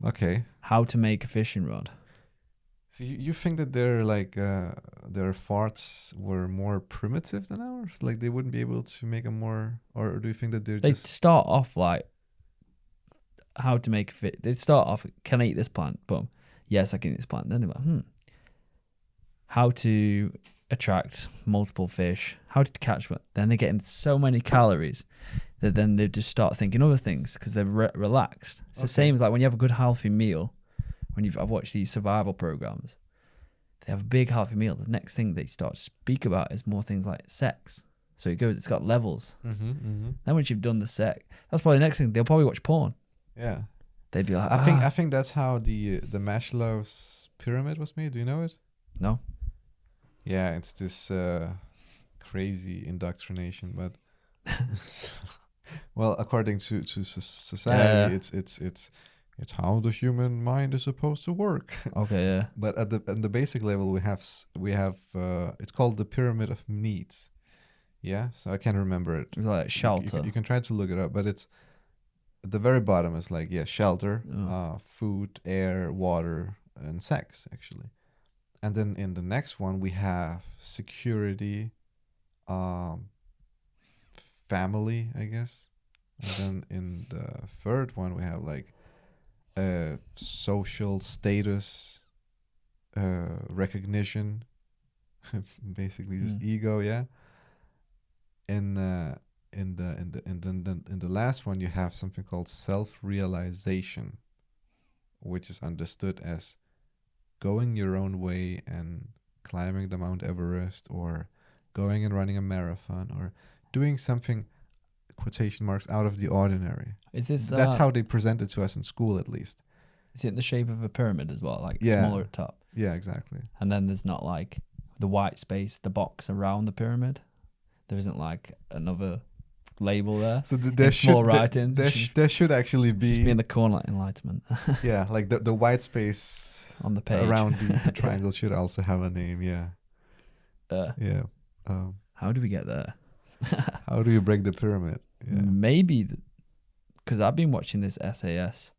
Okay. How to make a fishing rod?" So you think that their farts were more primitive than ours? Like they wouldn't be able to make a more, or do you think that they're They just start off like how to make a fit. They start off, "Can I eat this plant?" Boom. Yes, I can eat this plant. Then they're like, how to attract multiple fish, how to catch one. Then they get into so many calories that then they just start thinking other things because they're relaxed. It's the Okay. same as like when you have a good healthy meal. I've watched these survival programs. They have a big healthy meal. The next thing they start to speak about is more things like sex. So it's got levels. Mm-hmm. Then once you've done the sex, that's probably the next thing. They'll probably watch porn. Yeah. They'd be like, I think that's how the Maslow's pyramid was made. Do you know it? No. Yeah, it's this crazy indoctrination, but well, according to society, it's how the human mind is supposed to work. Okay, yeah. But at the basic level, we have it's called the pyramid of needs. Yeah, so I can't remember it. It was like shelter. You can try to look it up, but it's at the very bottom is like shelter, Oh. food, air, water, and sex actually. And then in the next one we have security, family, I guess. And then in the third one we have like social status, recognition, basically just ego, yeah. In the last one you have something called self-realization, which is understood as going your own way and climbing the Mount Everest, or going and running a marathon, or doing something quotation marks out of the ordinary. Is this That's how they present it to us in school, at least. Is it in the shape of a pyramid as well, like Yeah. smaller at top? Yeah, exactly. And then there's not like the white space, the box around the pyramid. There isn't like another label there. So In small writing, there should actually Just be in be the corner, like enlightenment yeah, like the white space on the page. around the triangle should also have a name. Yeah, yeah. How do we get there? How do you break the pyramid? Yeah. Maybe because I've been watching this SAS,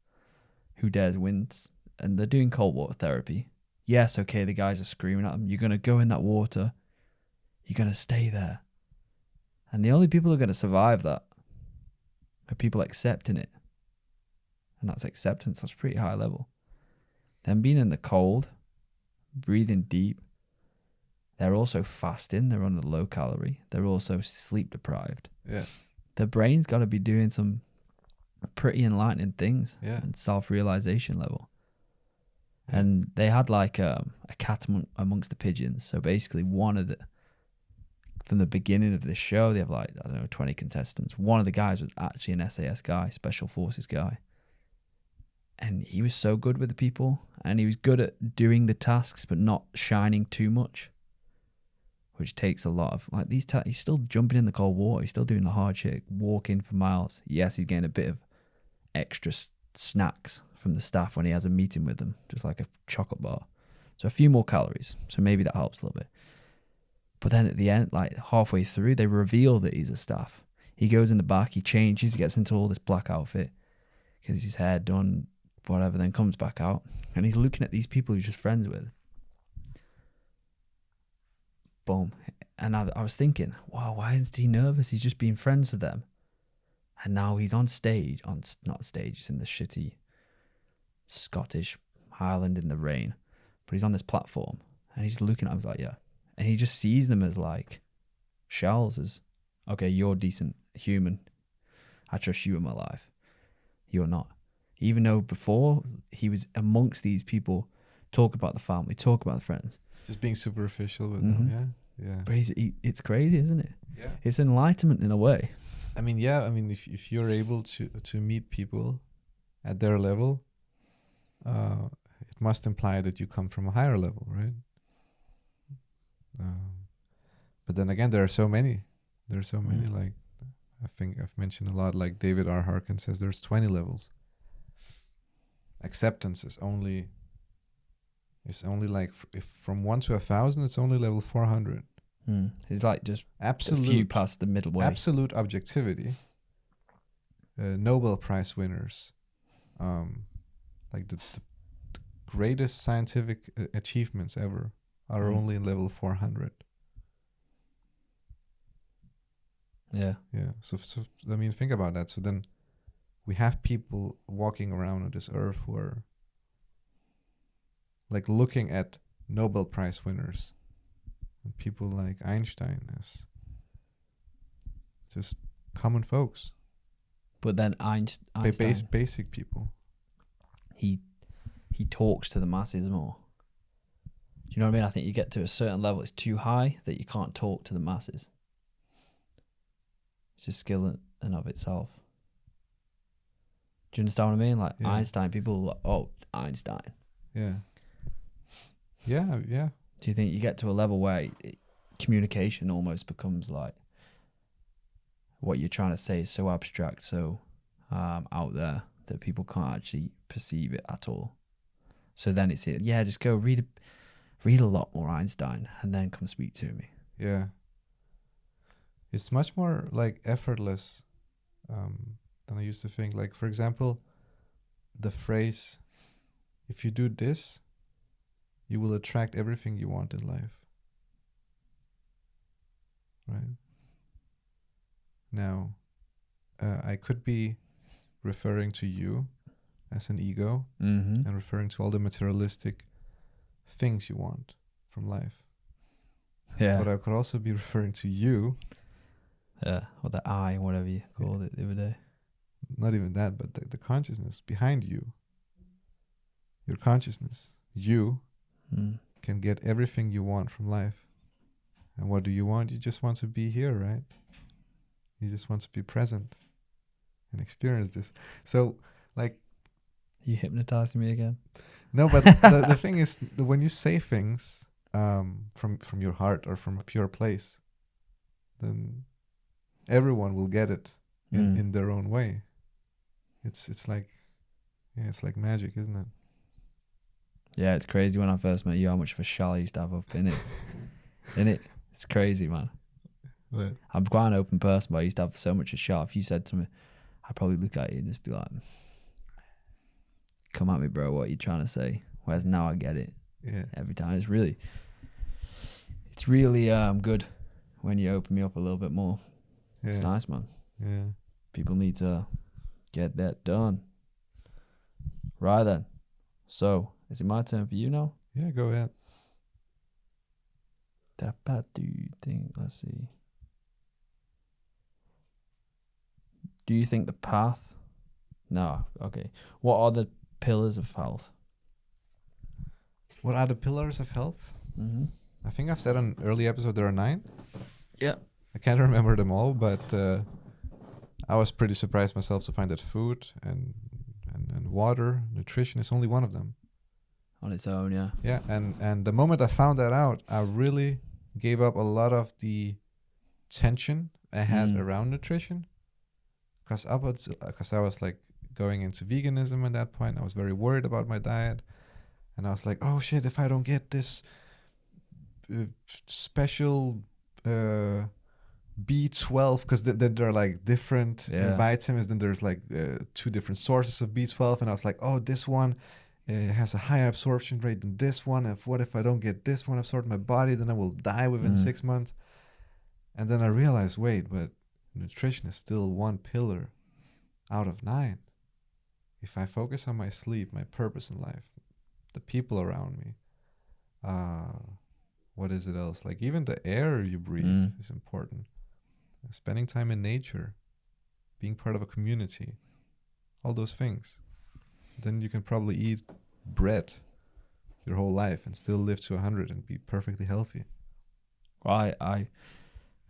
Who Dares Wins, and they're doing cold water therapy. Yes, okay, the guys are screaming at them, "You're going to go in that water. You're going to stay there." And the only people who are going to survive that are people accepting it. And that's acceptance. That's pretty high level. Them being in the cold, breathing deep. They're also fasting. They're on a low calorie. They're also sleep deprived. Yeah. Their brain's got to be doing some pretty enlightening things. Yeah. And self-realization level. And they had like a cat amongst the pigeons. So basically from the beginning of this show, they have like, I don't know, 20 contestants. One of the guys was actually an SAS guy, Special Forces guy. And he was so good with the people. And he was good at doing the tasks, but not shining too much. Which takes a lot of, like, he's still jumping in the cold water. He's still doing the hard shit, walking for miles. Yes, he's getting a bit of extra snacks from the staff when he has a meeting with them, just like a chocolate bar. So a few more calories. So maybe that helps a little bit. But then at the end, like halfway through, they reveal that he's a staff. He goes in the back, he changes, he gets into all this black outfit, gets his hair done, whatever, then comes back out. And he's looking at these people he's just friends with. Boom. And I was thinking, wow, why is he nervous? He's just being friends with them. And now he's on stage, not stage, he's in the shitty Scottish Highland in the rain. But he's on this platform and he's looking at them, he's like, yeah. And he just sees them as like shells, as, okay, you're decent human. I trust you in my life. You're not. Even though before he was amongst these people, talk about the family, talk about the friends. Just being superficial with them, yeah. But it's crazy, isn't it? Yeah. It's enlightenment in a way. I mean, yeah. I mean, if you're able to meet people at their level, it it must imply that you come from a higher level, right? But then again, there are so many. There are so many. Like, I think I've mentioned a lot. Like David R. Harkin says, there's 20 levels. Acceptance is only like if from 1 to 1,000, it's only level 400. It's like just absolute, a few past the middle way. Absolute objectivity. Nobel Prize winners, like the greatest scientific achievements ever are only in level 400. Yeah. Yeah. So I mean, think about that. So then we have people walking around on this earth who are like looking at Nobel Prize winners and people like Einstein as just common folks. But then Einstein, basic people. He talks to the masses more. Do you know what I mean? I think you get to a certain level, it's too high that you can't talk to the masses. It's a skill in of itself. Do you understand what I mean? Like Einstein, people are like, oh, Einstein. Yeah. Yeah, yeah. Do you think you get to a level where communication almost becomes like what you're trying to say is so abstract, so out there that people can't actually perceive it at all? So then it's just go read a lot more Einstein and then come speak to me. Yeah. It's much more like effortless than I used to think. Like, for example, the phrase, if you do this, you will attract everything you want in life. Right? Now, I could be referring to you as an ego and referring to all the materialistic things you want from life. Yeah. But I could also be referring to you. Yeah, or the I, whatever you called it the other day. Not even that, but the consciousness behind you. Your consciousness. You can get everything you want from life. And what do you want? You just want to be here, right? You just want to be present and experience this. So, like... You hypnotizing me again? No, but the thing is, when you say things from your heart or from a pure place, then everyone will get it in their own way. It's like magic, isn't it? Yeah, it's crazy when I first met you how much of a shell I used to have up in it. It's crazy, man. What? I'm quite an open person, but I used to have so much of a shell. If you said to me, I'd probably look at you and just be like, come at me, bro, what are you trying to say? Whereas now I get it. Yeah. Every time. It's really good when you open me up a little bit more. Yeah. It's nice, man. Yeah. People need to get that done. Right then. So, is it my turn for you now? Yeah, go ahead. Do you think, let's see. Do you think the path? No, okay. What are the pillars of health? What are the pillars of health? I think I've said on an early episode there are 9. Yeah. I can't remember them all, but I was pretty surprised myself to find that food and water, nutrition is only one of them. On its own, yeah. Yeah, and the moment I found that out, I really gave up a lot of the tension I had around nutrition. Because I was like going into veganism at that point. I was very worried about my diet. And I was like, oh shit, if I don't get this special B12, because then there are like different vitamins, then there's like 2 different sources of B12. And I was like, oh, this one has a higher absorption rate than this one. And what if I don't get this one absorbed in my body? Then I will die within 6 months. And then I realized, wait, but nutrition is still one pillar out of 9. If I focus on my sleep, my purpose in life, the people around me, what is it else? Like even the air you breathe is important. Spending time in nature, being part of a community, all those things. Then you can probably eat bread your whole life and still live to 100 and be perfectly healthy. I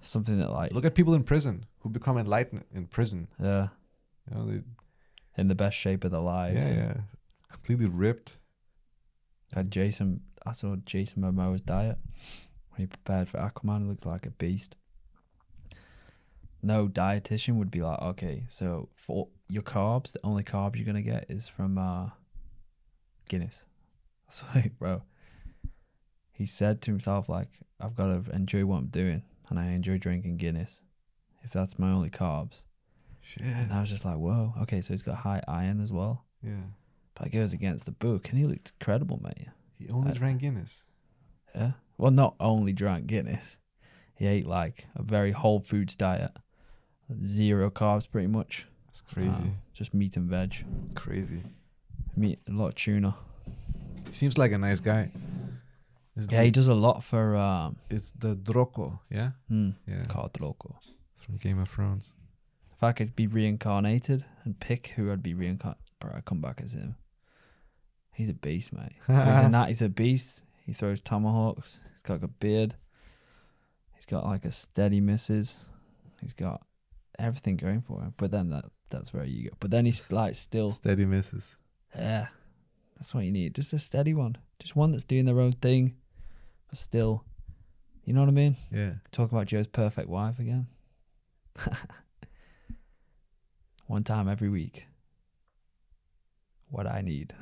something that like look at people in prison who become enlightened in prison. Yeah. You know, they in the best shape of their lives. Yeah. Completely ripped. I saw Jason Momoa's diet when he prepared for Aquaman. It looks like a beast. No dietitian would be like, okay, so for your carbs, the only carbs you're gonna get is from Guinness. That's like, bro. He said to himself, like, I've got to enjoy what I'm doing, and I enjoy drinking Guinness. If that's my only carbs. Shit. And I was just like, whoa, okay, so he's got high iron as well. Yeah. But it goes against the book, and he looked incredible, mate. He only drank Guinness. Yeah. Well, not only drank Guinness. He ate like a very whole foods diet. 0 carbs, pretty much. That's crazy. Just meat and veg. Crazy. Meat, a lot of tuna. He seems like a nice guy. Yeah, he does a lot for... It's the Drogo, yeah? Yeah. Khal Drogo. From Game of Thrones. If I could be reincarnated and pick who I'd be reincarnated, bro, I'd come back as him. He's a beast, mate. He's a beast. He throws tomahawks. He's got a beard. He's got like a steady misses. He's got everything going for him. But then that's where you go. But then he's like still... Steady misses. Yeah. That's what you need. Just a steady one. Just one that's doing their own thing. But still, you know what I mean? Yeah. Talk about Joe's perfect wife again. One time every week. What I need.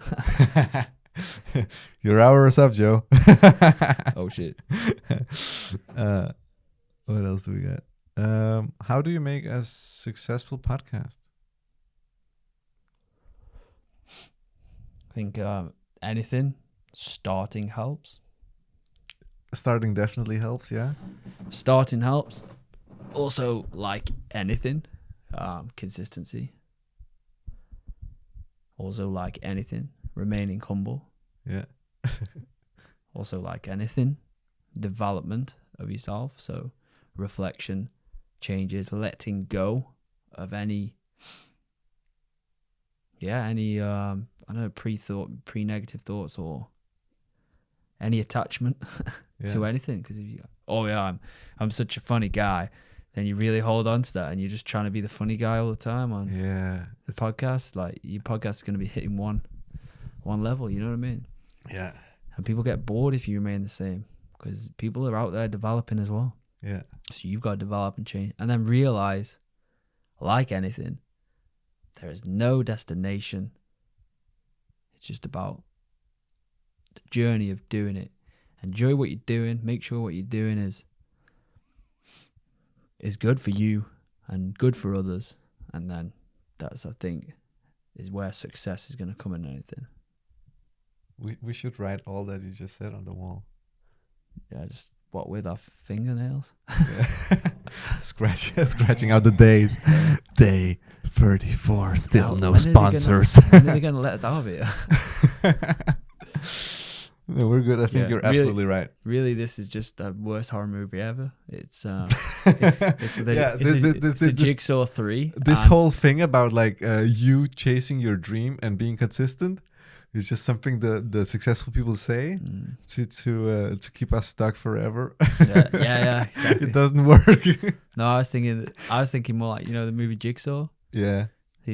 Your hour is up, Joe. Oh shit. What else do we got? How do you make a successful podcast? I think anything. Starting helps. Starting definitely helps, yeah. Starting helps. Also, like anything, consistency. Also, like anything, remaining humble. Yeah. Also, like anything, development of yourself. So, reflection, changes, letting go of any I don't know, pre-negative thoughts or any attachment to anything. Because if you, I'm such a funny guy, then you really hold on to that, and you're just trying to be the funny guy all the time on the podcast. Like your podcast is going to be hitting one level. You know what I mean? Yeah. And people get bored if you remain the same, because people are out there developing as well. Yeah. So you've got to develop and change, and then realize, like anything, there is no destination. It's just about the journey of doing it. Enjoy what you're doing. Make sure what you're doing is good for you and good for others. And then that's, I think, is where success is going to come in anything. We should write all that you just said on the wall. Yeah, just what with our fingernails? Yeah. Scratching out the days. Day 34, still no sponsors. When are they going to let us out of here? No, we're good. I think you're absolutely right. Really, this is just the worst horror movie ever. It's the Jigsaw 3. This whole thing about like you chasing your dream and being consistent is just something the successful people say to keep us stuck forever. Yeah, exactly. It doesn't work. No, I was thinking more like, you know, the movie Jigsaw. Yeah. Do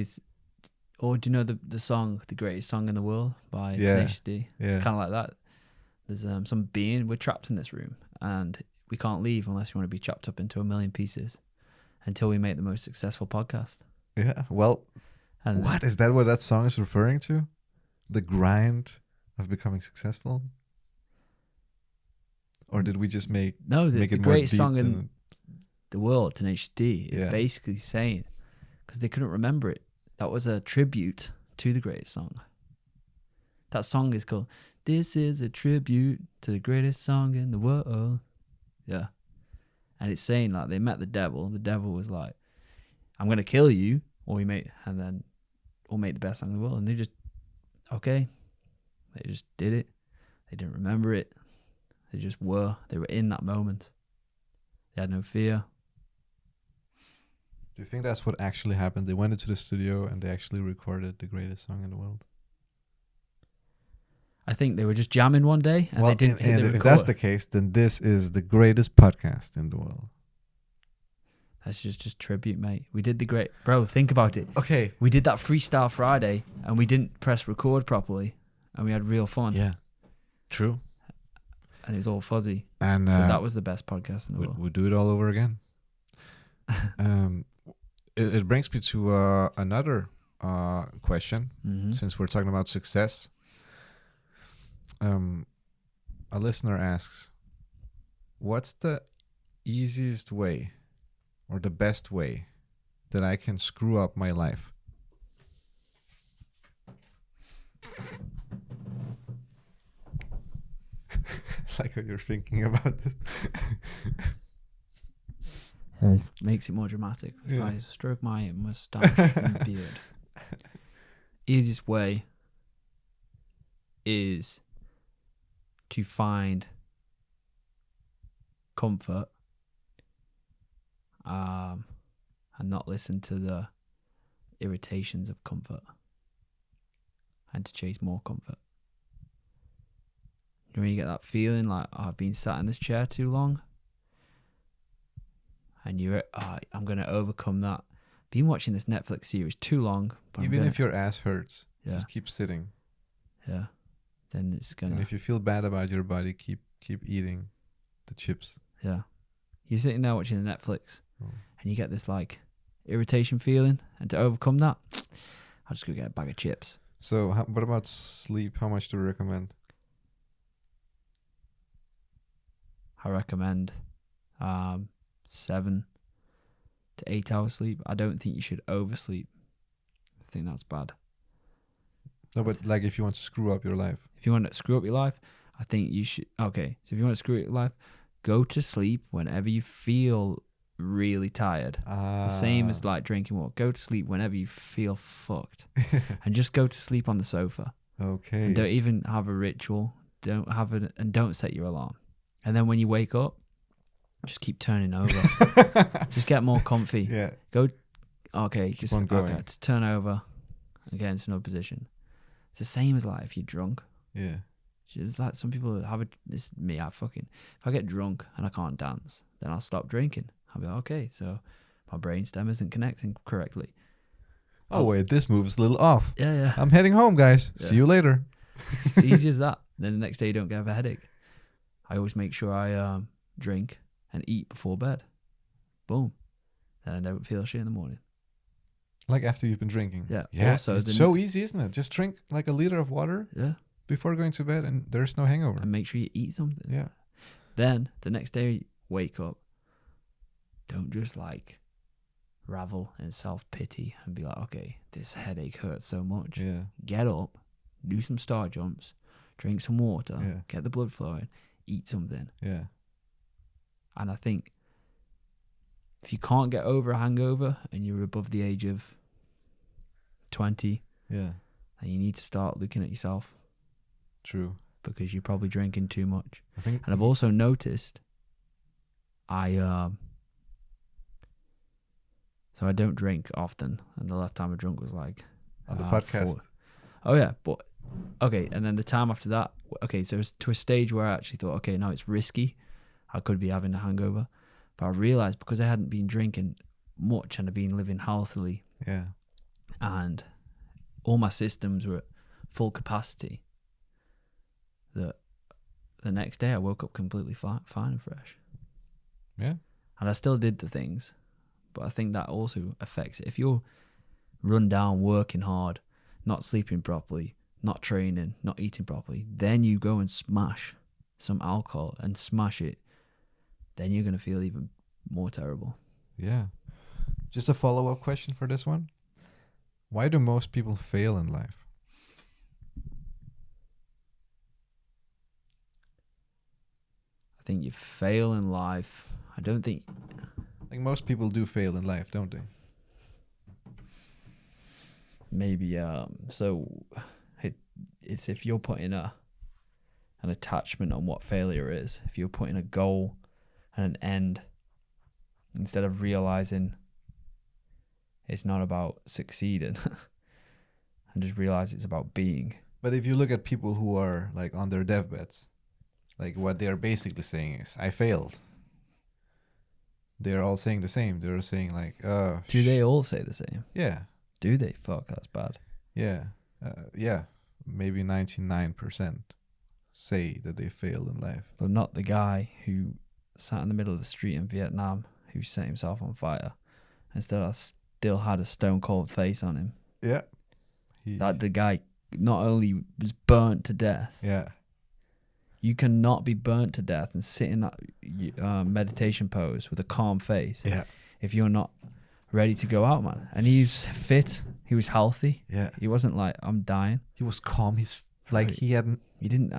you know the song, The Greatest Song in the World by Tenacious D? Yeah. It's kind of like that. There's some being, we're trapped in this room and we can't leave unless we want to be chopped up into a million pieces until we make the most successful podcast. Yeah. Well, and what is that? What that song is referring to? The grind of becoming successful? Or did we just make the it greatest more song in the world, Tenacious D, is basically saying, because they couldn't remember it, that was a tribute to the greatest song. That song is called "This is a Tribute to the Greatest Song in the World." Yeah. And it's saying like they met the devil. The devil was like, "I'm gonna kill you, or we'll make the best song in the world." And they just they just did it. They didn't remember it. They were in that moment. They had no fear. Do you think that's what actually happened? They went into the studio and they actually recorded the greatest song in the world? I think they were just jamming one day and they didn't hit the record. If that's the case, then this is the greatest podcast in the world. That's just tribute, mate. We did bro, think about it. Okay. We did that Freestyle Friday and we didn't press record properly and we had real fun. Yeah. True. and it was all fuzzy. And So that was the best podcast in the world. we'd do it all over again. It brings me to another question. Mm-hmm. Since we're talking about success, a listener asks, what's the easiest way or the best way that I can screw up my life? Like how you're thinking about this. Makes it more dramatic. If Yeah. I stroke my mustache and beard. Easiest way is to find comfort and not listen to the irritations of comfort and to chase more comfort. You know when you get that feeling like, oh, I've been sat in this chair too long, and you're, I'm going to overcome that. Been watching this Netflix series too long. But Even if your ass hurts, Yeah. just keep sitting. Yeah. Then it's And gonna. if you feel bad about your body, keep eating the chips. Yeah. You're sitting there watching the Netflix, Oh. and you get this like irritation feeling, and to overcome that, I'll just go get a bag of chips. So, what about sleep? How much do you recommend? I recommend 7 to 8 hours sleep. I don't think you should oversleep. I think that's bad. No, but like if you want to screw up your life. If you want to screw up your life, I think you should. Okay, so if you want to screw up your life, go to sleep whenever you feel really tired. The same as like drinking water. Go to sleep whenever you feel fucked, and just go to sleep on the sofa. Okay. And don't even have a ritual. Don't have it, and don't set your alarm. And then when you wake up, just keep turning over. Just get more comfy. Yeah. Go. Okay, just on going. okay. Just turn over and get into another position. It's the same as like if you're drunk. Yeah. It's like some people have a. This is me. If I get drunk and I can't dance, then I'll stop drinking. I'll be like, okay, so my brainstem isn't connecting correctly. Oh wait, this move is a little off. Yeah. I'm heading home, guys. Yeah. See you later. It's easy as that. Then the next day you don't get a headache. I always make sure I drink and eat before bed. Boom. Then I don't feel shit in the morning. Like after you've been drinking. Yeah. Yeah. Also, It's so easy, isn't it? Just drink like a liter of water Yeah. before going to bed, and there's no hangover. And make sure you eat something. Yeah. Then the next day, wake up. Don't just like ravel in self pity and be like, okay, this headache hurts so much. Yeah. Get up, do some star jumps, drink some water, Yeah. get the blood flowing, eat something. Yeah. And I think if you can't get over a hangover and you're above the age of 20, Yeah. then you need to start looking at yourself True. because you're probably drinking too much. I think. And I've also noticed so I don't drink often, and the last time I drank was like On the podcast. 4. Oh yeah, but okay, and then the time after that, okay, so it was to a stage where I actually thought, okay, now it's risky. I could be having a hangover, but I realized because I hadn't been drinking much and I'd been living healthily, Yeah. and all my systems were at full capacity, that the next day I woke up completely fine and fresh. Yeah. And I still did the things, but I think that also affects it. If you're run down, working hard, not sleeping properly, not training, not eating properly, then you go and smash some alcohol and smash it, then you're going to feel even more terrible. Yeah. Just a follow-up question for this one. Why do most people fail in life? I think you fail in life. I don't think... Like most people do fail in life, don't they? Maybe so it's if you're putting an attachment on what failure is, if you're putting a goal and an end, instead of realizing it's not about succeeding and just realize it's about being. But if you look at people who are like on their deathbeds, like what they are basically saying is, I failed. They're all saying the same. They're saying like, Do they all say the same? Yeah. Do they? Fuck, that's bad. Yeah. Yeah. Maybe 99%. say that they failed in life. But not the guy who sat in the middle of the street in Vietnam who set himself on fire and still had a stone cold face on him. Yeah. That the guy not only was burnt to death. Yeah. You cannot be burnt to death and sit in that meditation pose with a calm face Yeah. if you're not ready to go out, man. And he was fit. He was healthy. Yeah. He wasn't like, I'm dying. He was calm. He's like, Right. he hadn't. He didn't.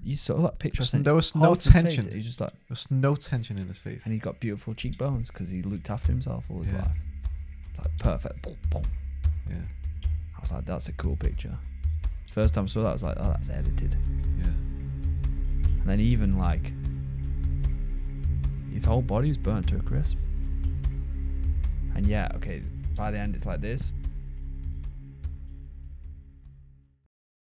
You saw that picture. I sent There you? was no Half his face, tension. He was just like, There was no tension in his face. and he got beautiful cheekbones because he looked after himself all his Yeah. life. Like perfect. Boom, boom. Yeah. I was like, that's a cool picture. First time I saw that, I was like, oh, that's edited. Yeah. And then even like, his whole body was burnt to a crisp. And yeah, okay, by the end it's like this.